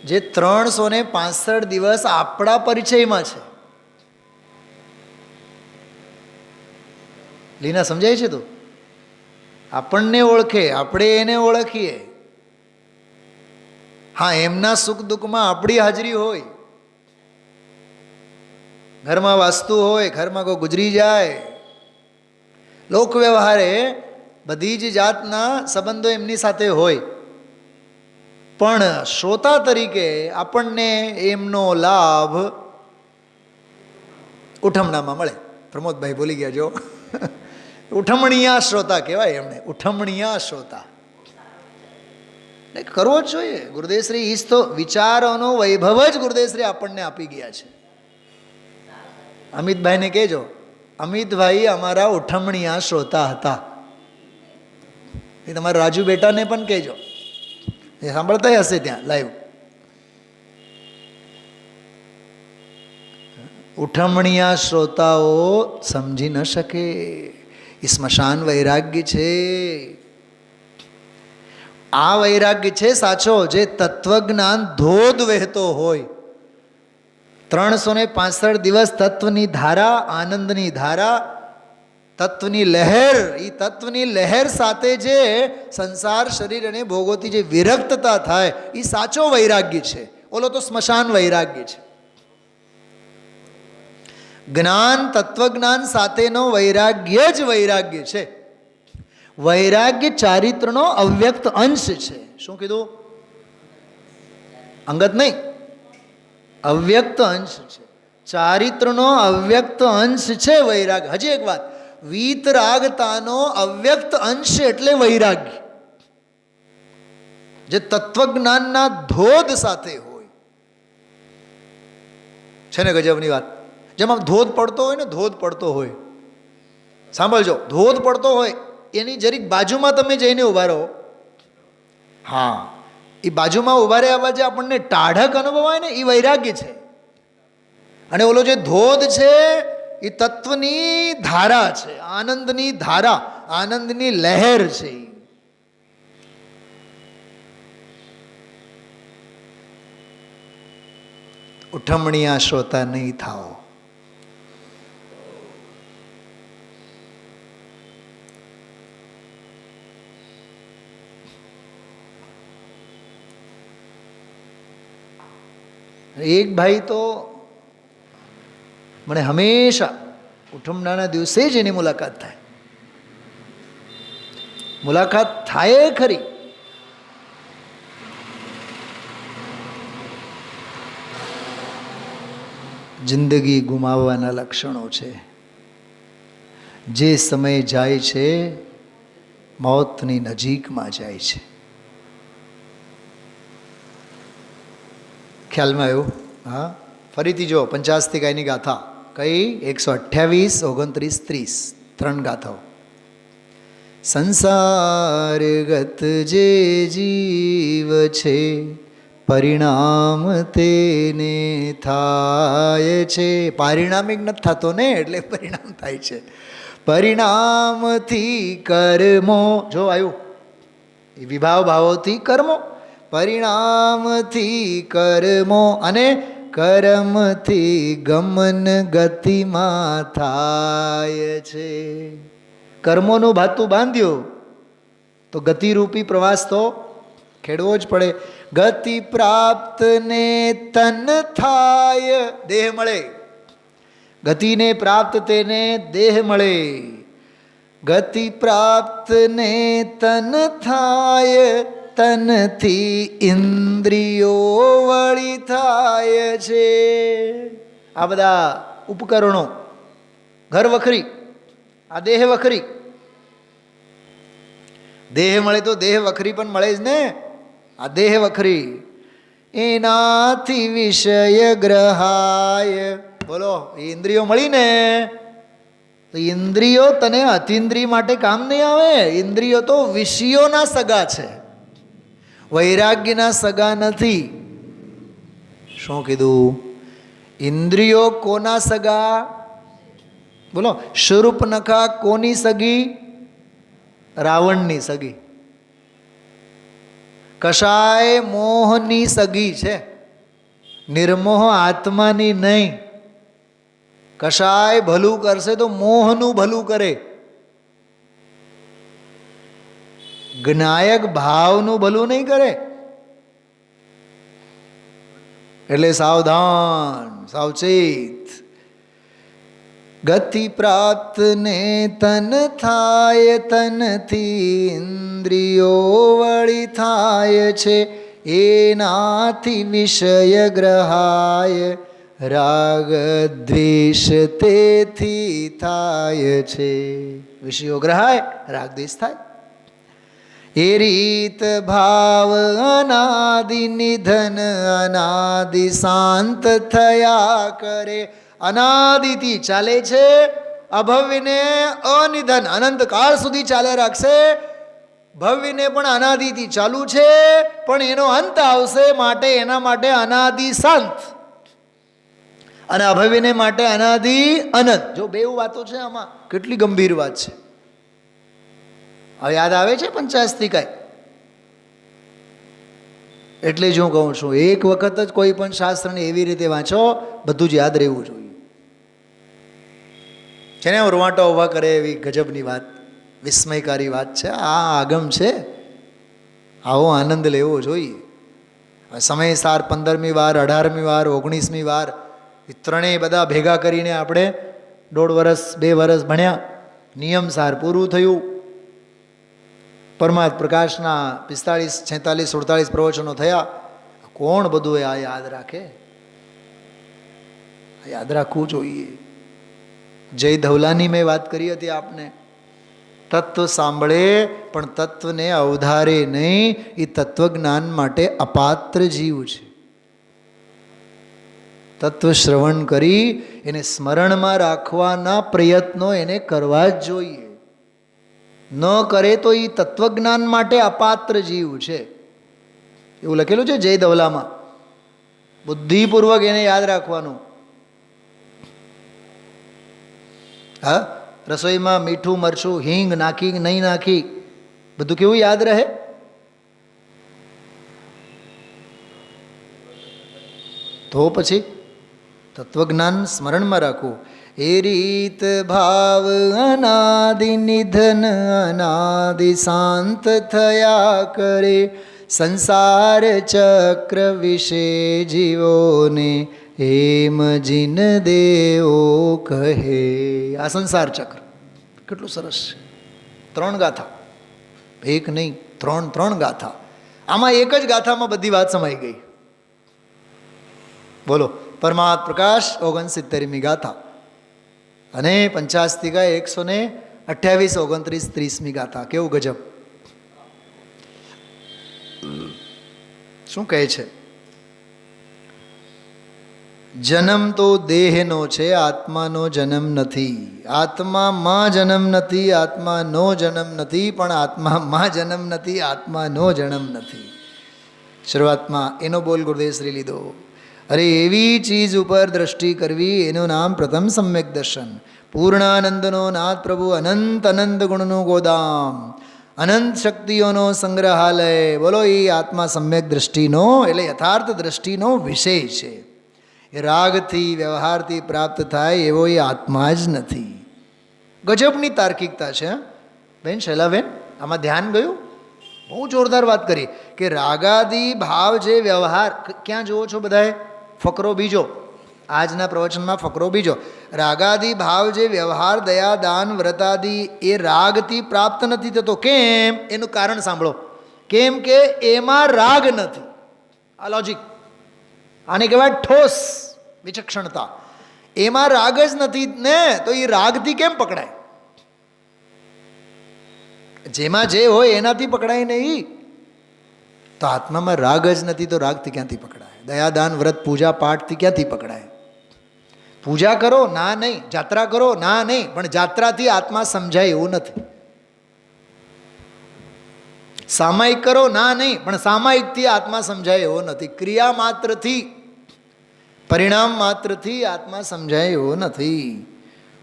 જે 365 દિવસ આપણા પરિચયમાં છે. લીના સમજાય છે? તો આપણને ઓળખે, આપણે એને ઓળખીએ. હા, એમના સુખ દુઃખમાં આપણી હાજરી હોય. ઘરમાં વાસ્તુ હોય, ઘરમાં કોઈ ગુજરી જાય, લોક વ્યવહારે બધી જ જાતના સંબંધો એમની સાથે હોય, પણ શ્રોતા તરીકે આપણને એમનો લાભ ઉઠમણામાં મળે. પ્રમોદભાઈ બોલી ગયા જો. ઉઠમણીયા શ્રોતા કહેવાય એમને, ઉઠમણીયા શ્રોતા. કરવો જ જોઈએ. ગુરુદેવશ્રી ઈજ તો વિચારોનો વૈભવ જ ગુરુદેવશ્રી આપણને આપી ગયા છે. અમિતભાઈને કહેજો, અમિતભાઈ અમારા ઉઠમણીયા શ્રોતા હતા. એ તમારા રાજુ બેટાને પણ કહેજો, એ સાંભળતા હશે ત્યાં લાઈવ. ઉઠમણીયા શ્રોતાઓ સમજી ન શકે. એ સ્મશાન વૈરાગ્ય છે. આ વૈરાગ્ય છે સાચો, જે તત્વજ્ઞાન ધોધ વહેતો હોય. 365 દિવસ તત્વની ધારા, આનંદની ધારા, તત્વની લહેર. એ તત્વની લહેર સાથે જે સંસાર શરીર અને ભોગોથી જે વિરક્તતા થાય એ સાચો વૈરાગ્ય છે. ઓલો તો સ્મશાન વૈરાગ્ય છે. જ્ઞાન, તત્વજ્ઞાન સાથેનો વૈરાગ્ય જ વૈરાગ્ય છે. વૈરાગ્ય ચારિત્રનો અવ્યક્ત અંશ છે. શું કીધું? અંગત નહીં, અવ્યક્ત અંશ છે. ચારિત્રનો અવ્યક્ત અંશ છે વૈરાગ્ય. હજી એક વાત, વીતરાગતાનો અવ્યક્ત અંશ એટલે વૈરાગ્ય, જે તત્વજ્ઞાનના ધોધ સાથે હોય છે ને. ગજબની વાત. જેમાં ધોધ પડતો હોય ને, ધોધ પડતો હોય, સાંભળજો, ધોધ પડતો હોય એની જરીક બાજુમાં તમે જઈને ઊભા રહો, હા, એ બાજુમાં ઊભા રહ્યા જે આપણને ટાઢક અનુભવાય ને, એ વૈરાગ્ય છે. અને ઓલો જે ધોધ છે એ તત્વની ધારા છે, આનંદની ધારા, આનંદની લહેર છે. ઉઠમણીયા શ્રોતા નહીં થાઓ. એક ભાઈ તો મને હંમેશા ઉઠમણાના દિવસે જ એની મુલાકાત થાય. મુલાકાત થાય ખરી, જિંદગી ગુમાવવાના લક્ષણો છે. જે સમય જાય છે મોતની નજીકમાં જાય છે. ખ્યાલમાં આવ્યું? હા, ફરીથી જો, 50 ગાયની ગાથા કઈ? 128, 29, 30, 3 ગાથાઓ. સંસારગત જે જીવ છે પરિણામ તેને થાય છે. પારિણામિક નથી થતો ને, એટલે પરિણામ થાય છે. પરિણામથી કર્મો, જો આવ્યું, એ વિભાવ ભાવોથી કર્મો, પરિણામથી કર્મો અને કર્મથી ગમન ગતિમાં થાય છે. કર્મોનું ભાતું બાંધ્યું તો ગતિરૂપી પ્રવાસ તો ખેડવો જ પડે. ગતિ પ્રાપ્ત ને તન થાય, દેહ મળે. ગતિને પ્રાપ્ત તેને દેહ મળે. ગતિ પ્રાપ્ત ને તન થાય, તનથી ઇન્દ્રિયો વળી થાય છે. આ બધા ઉપકરણો, ઘર વખરી, આ દેહ વખરી. દેહ મળે તો દેહ વખરી પણ મળે જ ને. આ દેહ વખરી, એનાથી વિષય ગ્રહાય. બોલો, એ ઇન્દ્રિયો મળી ને તો ઇન્દ્રિયો તને અતિન્દ્રિય માટે કામ નહીં આવે. ઇન્દ્રિયો તો વિષયોના સગા છે, વૈરાગ્યના સગા નથી. શું કીધું? ઇન્દ્રિયો કોના સગા? બોલો, શૂર્પણખા કોની સગી? રાવણની સગી. કશાય મોહની સગી છે, નિર્મોહ આત્માની નહીં. કશાય ભલું કરશે તો મોહનું ભલું કરે, જ્ઞાયક ભાવનું ભલું નહીં કરે. એટલે સાવધાન, સાવચેત. ગતિ પ્રાપ્ત ને તન થાય, તનથી ઇન્દ્રિયો વળી થાય છે. એનાથી વિષય ગ્રહાય, રાગ દ્વેષ તેથી થાય છે. વિષયો ગ્રહાય, રાગ દ્વેષ થાય. એ રીત ભાવ અનાદિ નિધન, અનાદિ શાંત થયા કરે. અનાદિથી ચાલે છે, અભવ્યને અનિધન અનંતકાળ સુધી ચાલે રાખશે. ભવ્યને પણ અનાદિથી ચાલુ છે, પણ એનો અંત આવશે, માટે એના માટે અનાદિ શાંત, અને અભવ્યને માટે અનાદિ અનંત. જો બેઉ વાતો છે આમાં, કેટલી ગંભીર વાત છે. હવે યાદ આવે છે 50 કાંઈ? એટલે જ હું કહું છું, એક વખત જ કોઈ પણ શાસ્ત્રને એવી રીતે વાંચો, બધું જ યાદ રહેવું જોઈએ. જેને રૂવાટા ઊભા કરે એવી ગજબની વાત, વિસ્મયકારી વાત છે. આ આગમ છે, આવો આનંદ લેવો જોઈએ. સમયસાર 15મી વાર, 18મી વાર, 19મી વાર, એ ત્રણેય બધા ભેગા કરીને આપણે 1.5 વર્ષ 2 વર્ષ ભણ્યા. નિયમસાર પૂરું થયું. પરમાર્થ પ્રકાશના 45, 46, 47 પ્રવચનો થયા. કોણ બધું આ યાદ રાખે? યાદ રાખવું જોઈએ. જય ધવલાની મેં વાત કરી હતી આપને. તત્વ સાંભળે પણ તત્વને અવધારે નહીં, એ તત્વજ્ઞાન માટે અપાત્ર જીવ છે. તત્વ શ્રવણ કરી એને સ્મરણમાં રાખવાના પ્રયત્નો એને કરવા જ જોઈએ. ન કરે તો એ તત્વજ્ઞાન માટે અપાત્ર જીવ છે એવું લખેલું છે જય દવલામાં. બુદ્ધિપૂર્વક એને યાદ રાખવાનું. હા, રસોઈમાં મીઠું મરચું હિંગ નાખી નહીં નાખી બધું કેવું યાદ રહે? તો પછી તત્વજ્ઞાન સ્મરણમાં રાખવું. એ રીત ભાવ અનાદિ નિધન અનાદિ શાંત થયા કરે, સંસાર ચક્ર વિશે જીવોને હેમ જીન દેવો કહે. આ સંસાર ચક્ર કેટલું સરસ છે. 3 ગાથા, એક નહીં 3 ગાથા. આમાં એક જ ગાથામાં બધી વાત સમાઈ ગઈ. બોલો, પરમાત્મ પ્રકાશ 69મી ગાથા અને પંચાસ્તિકા 128, 29, 30મી ગાથા. કેવું ગજબ! શું કહે છે? જન્મ તો દેહનો છે, આત્માનો જન્મ નથી. આત્મામાં જન્મ નથી, આત્માનો જન્મ નથી, પણ આત્મામાં જન્મ નથી, આત્માનો જન્મ નથી. શરૂઆતમાં એનો બોલ ગુરુદેવશ્રી લીધો. અરે એવી ચીજ ઉપર દ્રષ્ટિ કરવી એનું નામ પ્રથમ સમ્યક દર્શન. પૂર્ણાનંદનો નાથ પ્રભુ, અનંત અનંત ગુણનું ગોદામ, અનંત શક્તિઓનો સંગ્રહાલય. બોલો, એ આત્મા સમ્યક દ્રષ્ટિનો એટલે યથાર્થ દ્રષ્ટિનો વિષય છે. એ રાગથી વ્યવહારથી પ્રાપ્ત થાય એવો એ આત્મા જ નથી. ગજબની તાર્કિકતા છે બેન શૈલાબેન. આમાં ધ્યાન ગયું? બહુ જોરદાર વાત કરી કે રાગાદી ભાવ જે વ્યવહાર. ક્યાં જુઓ છો બધાએ? ફકરો બીજો, આજના પ્રવચનમાં ફકરો બીજો. રાગાદી ભાવ જે વ્યવહાર દયા દાન વ્રતાદી એ રાગથી પ્રાપ્ત નથી થતો. કેમ? એનું કારણ સાંભળો. કેમ કે એમાં રાગ નથી. આ લોજિક. આને કહેવાય ઠોસ વિચક્ષણતા. એમાં રાગ જ નથી ને, તો એ રાગથી કેમ પકડાય? જેમાં જે હોય એનાથી પકડાય નહીં. તો આત્મામાં રાગ જ નથી તો રાગથી ક્યાંથી પકડાય? દયાદાન વ્રત પૂજા પાઠથી ક્યાંથી પકડાય? પૂજા કરો ના નહીં, જાત્રા કરો ના નહીં, પણ જાત્રાથી આત્મા સમજાય એવું નથી. સામાયિક કરો ના નહીં, પણ સામાયિકથી આત્મા સમજાય એવો નથી. ક્રિયા માત્રથી, પરિણામ માત્રથી આત્મા સમજાય એવો નથી.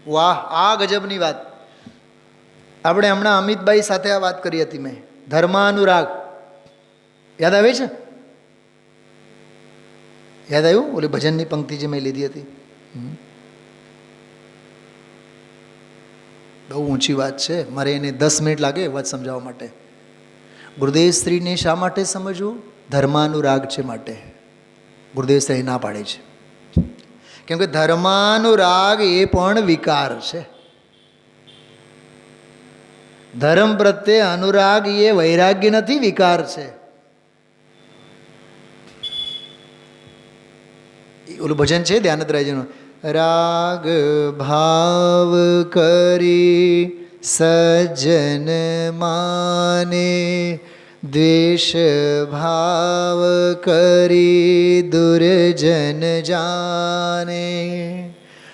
વાહ, આ ગજબની વાત. આપણે હમણાં અમિતભાઈ સાથે આ વાત કરી હતી મેં, ધર્માનુરાગ. યાદ આવે છે? યાદ આવ્યું? ઓલી ભજનની પંક્તિ જે મેં લીધી હતી. બહુ ઊંચી વાત છે. મારે એને 10 મિનિટ લાગે વાત સમજાવવા માટે. ગુરુદેવ સ્ત્રીને શા માટે સમજવું? ધર્માનુરાગ છે માટે ગુરુદેવ સ્ત્રી ના પાડે છે. કેમ કે ધર્માનુરાગ એ પણ વિકાર છે. ધર્મ પ્રત્યે અનુરાગ એ વૈરાગ્ય નથી, વિકાર છે. ઓલું ભજન છે ધ્યાનદ્રાયજીનું, રાગ ભાવ કરી સજ્જન માને, દ્વેષ ભાવ કરી દુર્જન જાને.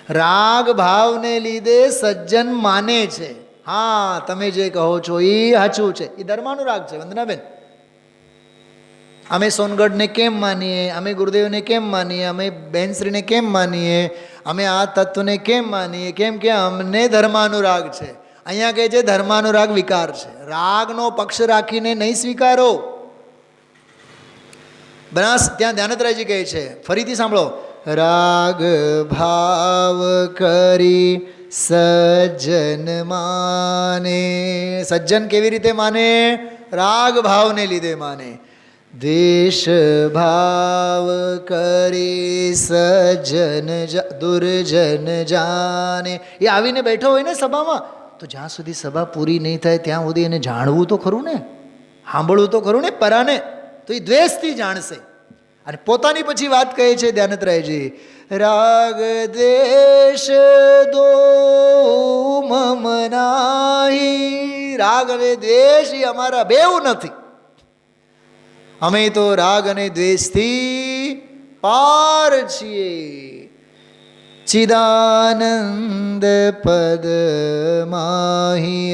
રાગ ભાવને લીધે સજ્જન માને છે. હા, તમે જે કહો છો એ સાચું છે. એ ધર્માનુરાગ છે વંદનાબેન. અમે સોનગઢને કેમ માનીએ, અમે ગુરુદેવને કેમ માનીએ, અમે બહેનશ્રીને કેમ માનીએ, અમે આ તત્વને કેમ માનીએ? કેમ કે અમને ધર્માનુરાગ છે. અહીંયા કહે છે ધર્માનુરાગ વિકાર છે. રાગનો પક્ષ રાખીને નહીં સ્વીકારો. બનાસ ત્યાં ધ્યાનતરાયજી કહે છે, ફરીથી સાંભળો. રાગ ભાવ કરી સજ્જન માને. સજ્જન કેવી રીતે માને? રાગ ભાવને લીધે માને. દ્વેષ ભાવ કરી સજ્જન દુર્જન જાને. એ આવીને બેઠો હોય ને સભામાં, તો જ્યાં સુધી સભા પૂરી નહીં થાય ત્યાં સુધી એને જાણવું તો ખરું ને, સાંભળવું તો ખરું ને પરાને. તો એ દ્વેષથી જાણશે. અને પોતાની પછી વાત કહે છે ધ્યાનતરાયજી, રાગ દ્વેષ દો મમ નાહી. રાગ અને દ્વેષ એ અમારા બેઉ નથી. અમે તો રાગ અને દ્વેષથી પાર છીએ. ચિદાનંદ પદ માહી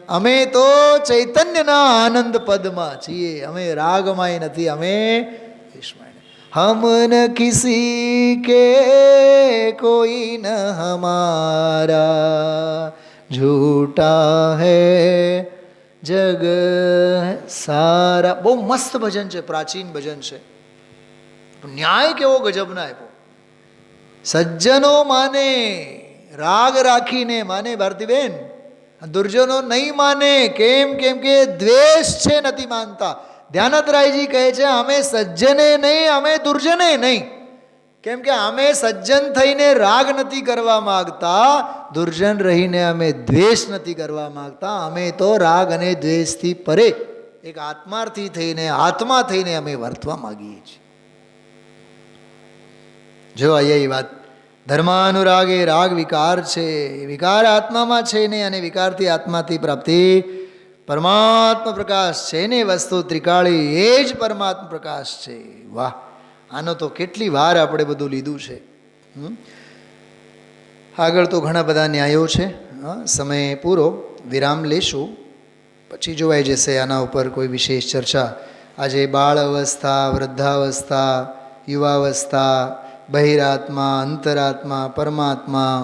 અમે તો ચૈતન્યના આનંદ પદમાં છીએ. અમે રાગમાય નથી, અમે હમ ન કિસી કે કોઈ ન હમારા, झूठा है जग सारा. બહુ મસ્ત ભજન છે, પ્રાચીન ભજન છે. ન્યાય કેવો ગજબના આપ્યો. સજ્જનો માને, રાગ રાખીને માને ભારતીબેન, દુર્જનો નહીં માને. કેમ? કેમ કે દ્વેષ છે, નથી માનતા. ધ્યાનતરાયજી કહે છે અમે સજ્જને નહીં, અમે દુર્જને નહીં. કેમ કે અમે સજ્જન થઈને રાગ નથી કરવા માગતા, દુર્જન રહીને અમે દ્વેષ નથી કરવા માગતા. અમે તો રાગ અને દ્વેષથી પરે એક આત્માર્થી થઈને, આત્મા થઈને અમે વર્તવા માગીએ છીએ. જો અહીંયા એ વાત, ધર્માનુરાગે રાગ વિકાર છે, વિકાર આત્મામાં છે ને, અને વિકારથી આત્માથી પ્રાપ્તિ પરમાત્મા પ્રકાશ છે ને. વસ્તુ ત્રિકાળી એ જ પરમાત્મા પ્રકાશ છે. વાહ! આનો તો કેટલી વાર આપણે બધું લીધું છે. આગળ તો ઘણા બધા ન્યાયો છે. સમય પૂરો, વિરામ લેશું, પછી જોવાઈ જશે આના ઉપર કોઈ વિશેષ ચર્ચા. આજે બાળ અવસ્થા, વૃદ્ધાવસ્થા, યુવાવસ્થા, બહિરાત્મા, અંતરાત્મા, પરમાત્મા,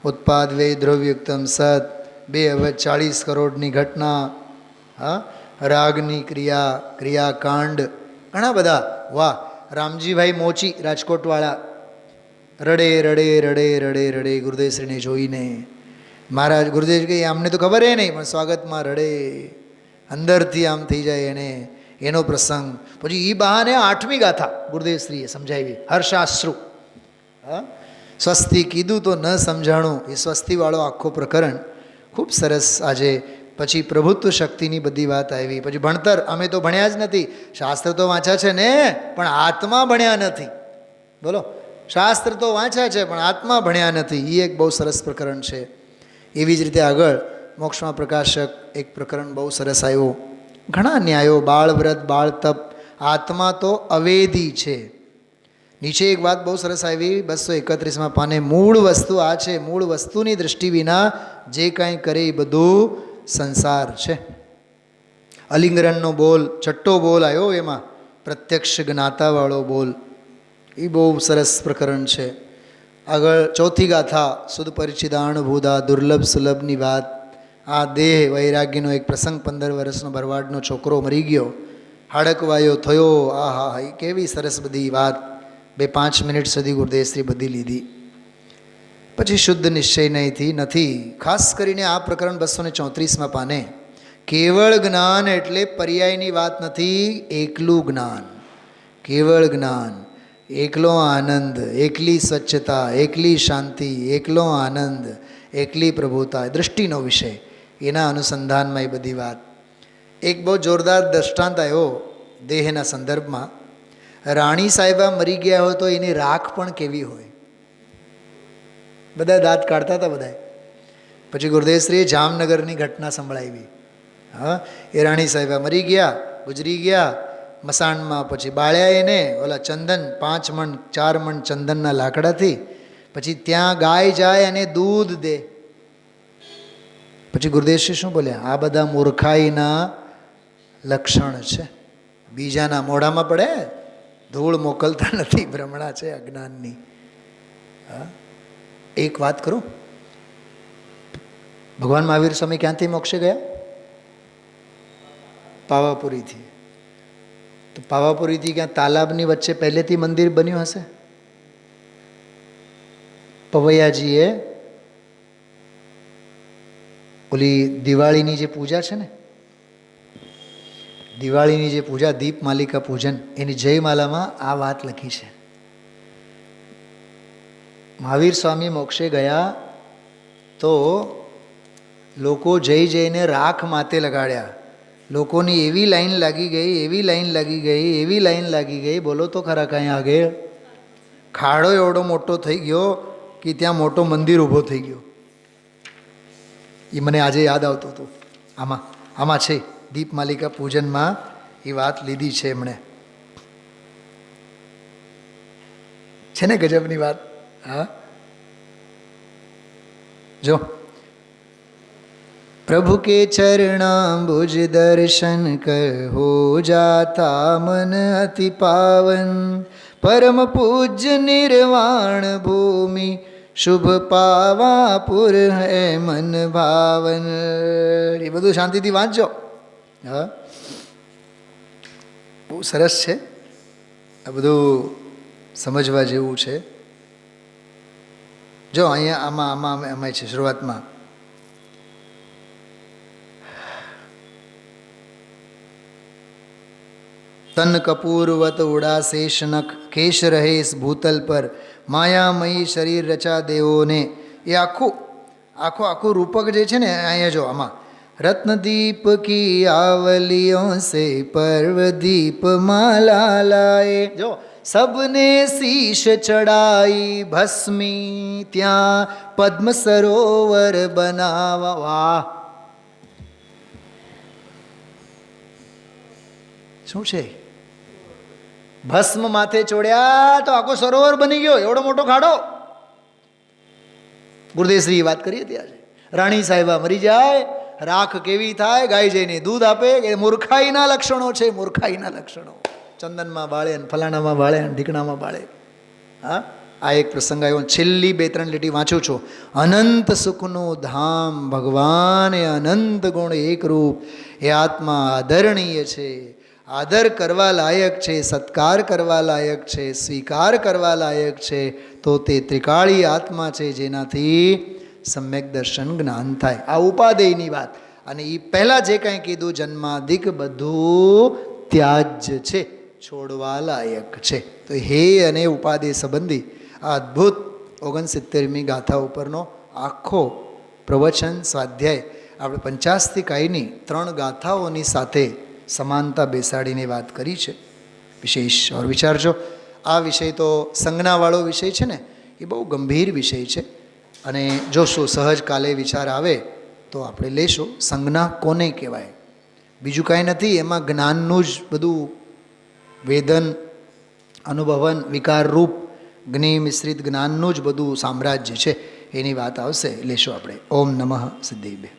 ઉત્પાદ વે દ્રવ્યુક્તમ સત, 240 કરોડની ઘટના, રાગની ક્રિયાકાંડ, ઘણા બધા. વાહ! રામજીભાઈ મોચી રાજકોટવાળા રડે રડે રડે રડે રડે ગુરુદેવશ્રીને જોઈને. મહારાજ ગુરુદેવ કહે અમને તો ખબર એ નહીં, પણ સ્વાગતમાં રડે, અંદરથી આમ થઈ જાય એને, એનો પ્રસંગ. પછી એ બહાને 8મી ગાથા ગુરુદેવશ્રીએ સમજાવી, હર્ષાશ્રુ. સ્વસ્તિ કીધું તો ન સમજાણું, એ સ્વસ્તિવાળો આખો પ્રકરણ ખૂબ સરસ. આજે પછી પ્રભુત્વ શક્તિની બધી વાત આવી. પછી ભણતર, અમે તો ભણ્યા જ નથી. શાસ્ત્ર તો વાંચ્યા છે ને, પણ આત્મા ભણ્યા નથી. બોલો, શાસ્ત્ર તો વાંચ્યા છે પણ આત્મા ભણ્યા નથી. એ એક બહુ સરસ પ્રકરણ છે. એવી જ રીતે આગળ મોક્ષમાં પ્રકાશક એક પ્રકરણ બહુ સરસ આવ્યો. ઘણા ન્યાયો, બાળ વ્રત, બાળ તપ. આત્મા તો અવેદી છે. નીચે એક વાત બહુ સરસ આવી 231માં પાને, મૂળ વસ્તુ આ છે, મૂળ વસ્તુની દૃષ્ટિ વિના જે કાંઈ કરે એ બધું સંસાર છે. અલિંગરણનો બોલ, છઠ્ઠો બોલ આવ્યો એમાં, પ્રત્યક્ષ જ્ઞાતાવાળો બોલ. એ બહુ સરસ પ્રકરણ છે. આગળ 4થી ગાથા, શુદ્ધ પરિચિદાણ ભૂદા, દુર્લભ સુલભની વાત. આ દેહ વૈરાગ્યનો એક પ્રસંગ, 15 વર્ષનો ભરવાડનો છોકરો મરી ગયો, હાડકવાયો થયો. આહા, એ કેવી સરસ બધી વાત. 2-5 મિનિટ સુધી ગુરુદેવશ્રી બધી લીધી. પછી શુદ્ધ નિશ્ચય નહીંથી નથી. ખાસ કરીને આ પ્રકરણ 234માં પાને, કેવળ જ્ઞાન એટલે પર્યાયની વાત નથી, એકલું જ્ઞાન, કેવળ જ્ઞાન, એકલો આનંદ, એકલી સ્વચ્છતા, એકલી શાંતિ, એકલો આનંદ, એકલી પ્રભુતા, દૃષ્ટિનો વિષય. એના અનુસંધાનમાં એ બધી વાત. એક બહુ જોરદાર દૃષ્ટાંત આવ્યો દેહના સંદર્ભમાં. રાણી સાહેબા મરી ગયા હોય તો એની રાખ પણ કેવી હોય. બધા દાંત કાઢતા હતા બધા. પછી ગુરુદેવશ્રીએ જામનગરની ઘટના સંભળાવી. એ રાણી સાહેબા મરી ગયા, ગુજરી ગયા, મસાણમાં પછી બાળ્યા એને ઓલા ચંદન, 5 મણ 4 મણ ચંદનના લાકડાથી. પછી ત્યાં ગાય જાય અને દૂધ દે. પછી ગુરુદેવશ્રી શું બોલ્યા, આ બધા મૂર્ખાઈના લક્ષણ છે. બીજાના મોઢામાં પડે, ધૂળ મોકલતા નથી, ભ્રમણા છે અજ્ઞાનની. એક વાત કરું, ભગવાન મહાવીર સ્વામી ક્યાંથી મોક્ષે ગયા? પાવાપુરીથી. તો પાવાપુરીથી ક્યાં તાલાબની વચ્ચે પહેલેથી મંદિર બન્યું હશે. પવૈયાજીએ ઓલી દિવાળીની જે પૂજા છે ને, દિવાળીની જે પૂજા, દીપ માલિકા પૂજન, એની જયમાલામાં આ વાત લખી છે. મહાવીર સ્વામી મોક્ષે ગયા તો લોકો જઈ જઈને રાખ માથે લગાડ્યા. લોકોની એવી લાઈન લાગી ગઈ, એવી લાઈન લાગી ગઈ, એવી લાઈન લાગી ગઈ, બોલો તો ખરા કાંઈ આગળ. ખાડો એવડો મોટો થઈ ગયો કે ત્યાં મોટો મંદિર ઊભો થઈ ગયો. એ મને આજે યાદ આવતું હતું. આમાં છે દીપ માલિકા પૂજનમાં એ વાત લીધી છે એમણે. છે ને ગજબની વાત. હા, જો प्रभु के चरणाम्बुज दर्शन कर हो जाता मन अति पावन परम पूज्य निर्वाण भूमि શુભ પાવા પુર હે મન ભાવન. એ બધું શાંતિથી વાંચજો. હા, બહુ સરસ છે આ બધું, સમજવા જેવું છે. જો અહીંયા આમાં છે શરૂઆતમાં તન કપૂરવત ઉડા શેષ નખ કેશ રહેશ ભૂતલ પર માયામયી શરીર રચા દેવોને. એ આખું રૂપક જે છે ને અહીંયા જો આમાં રત્નદીપ કી આવલિયો સે પર્વદીપ માલા લાએ. જો सबने शीश चढ़ाई भस्मी ત્યાં પદ્મ સરોવર બનાવા. વાહ, શું છે? ભસ્મ માથે ચોડ્યા તો આખો સરોવર બની ગયો, એવડો મોટો ખાડો. ગુરુદેવશ્રી વાત કરી હતી આજે. રાણી સાહેબા મરી જાય, રાખ કેવી થાય, ગાય જઈને દૂધ આપે. કે મૂર્ખાઈના લક્ષણો છે, મૂર્ખાઈના લક્ષણો. ચંદનમાં બાળે ને ફલાણામાં બાળે ને ઢીકણામાં બાળે. હા, આ એક પ્રસંગ આવ્યો. છેલ્લી 2-3 લીટી વાંચું છું. અનંત સુખનું ધામ ભગવાન એ અનંત ગુણ એક રૂપ. એ આત્મા આદરણીય છે, આદર કરવા લાયક છે, સત્કાર કરવા લાયક છે, સ્વીકાર કરવા લાયક છે. તો તે ત્રિકાળી આત્મા છે જેનાથી સમ્યક દર્શન જ્ઞાન થાય. આ ઉપાદેયની વાત. અને એ પહેલાં જે કાંઈ કીધું જન્માદિક બધું ત્યાજ્ય છે, છોડવા લાયક છે. તો હે અને ઉપાદેય સંબંધી આ અદ્ભુત 69મી ગાથા ઉપરનો આખો પ્રવચન સ્વાધ્યાય આપણે 50 કાયની 3 ગાથાઓની સાથે સમાનતા બેસાડીને વાત કરી છે. વિશેષ ઓર વિચારજો. આ વિષય તો સંજ્ઞાવાળો વિષય છે ને, એ બહુ ગંભીર વિષય છે. અને જોશું સહજ કાલે વિચાર આવે તો આપણે લેશું. સંજ્ઞા કોને કહેવાય? બીજું કાંઈ નથી, એમાં જ્ઞાનનું જ બધું વેદન અનુભવન વિકાર રૂપ જ્ઞેય મિશ્રિત જ્ઞાનનું જ બધું સામ્રાજ્ય છે. એની વાત આવશે, લેશું આપણે. ઓમ નમઃ સિદ્ધિભ્ય.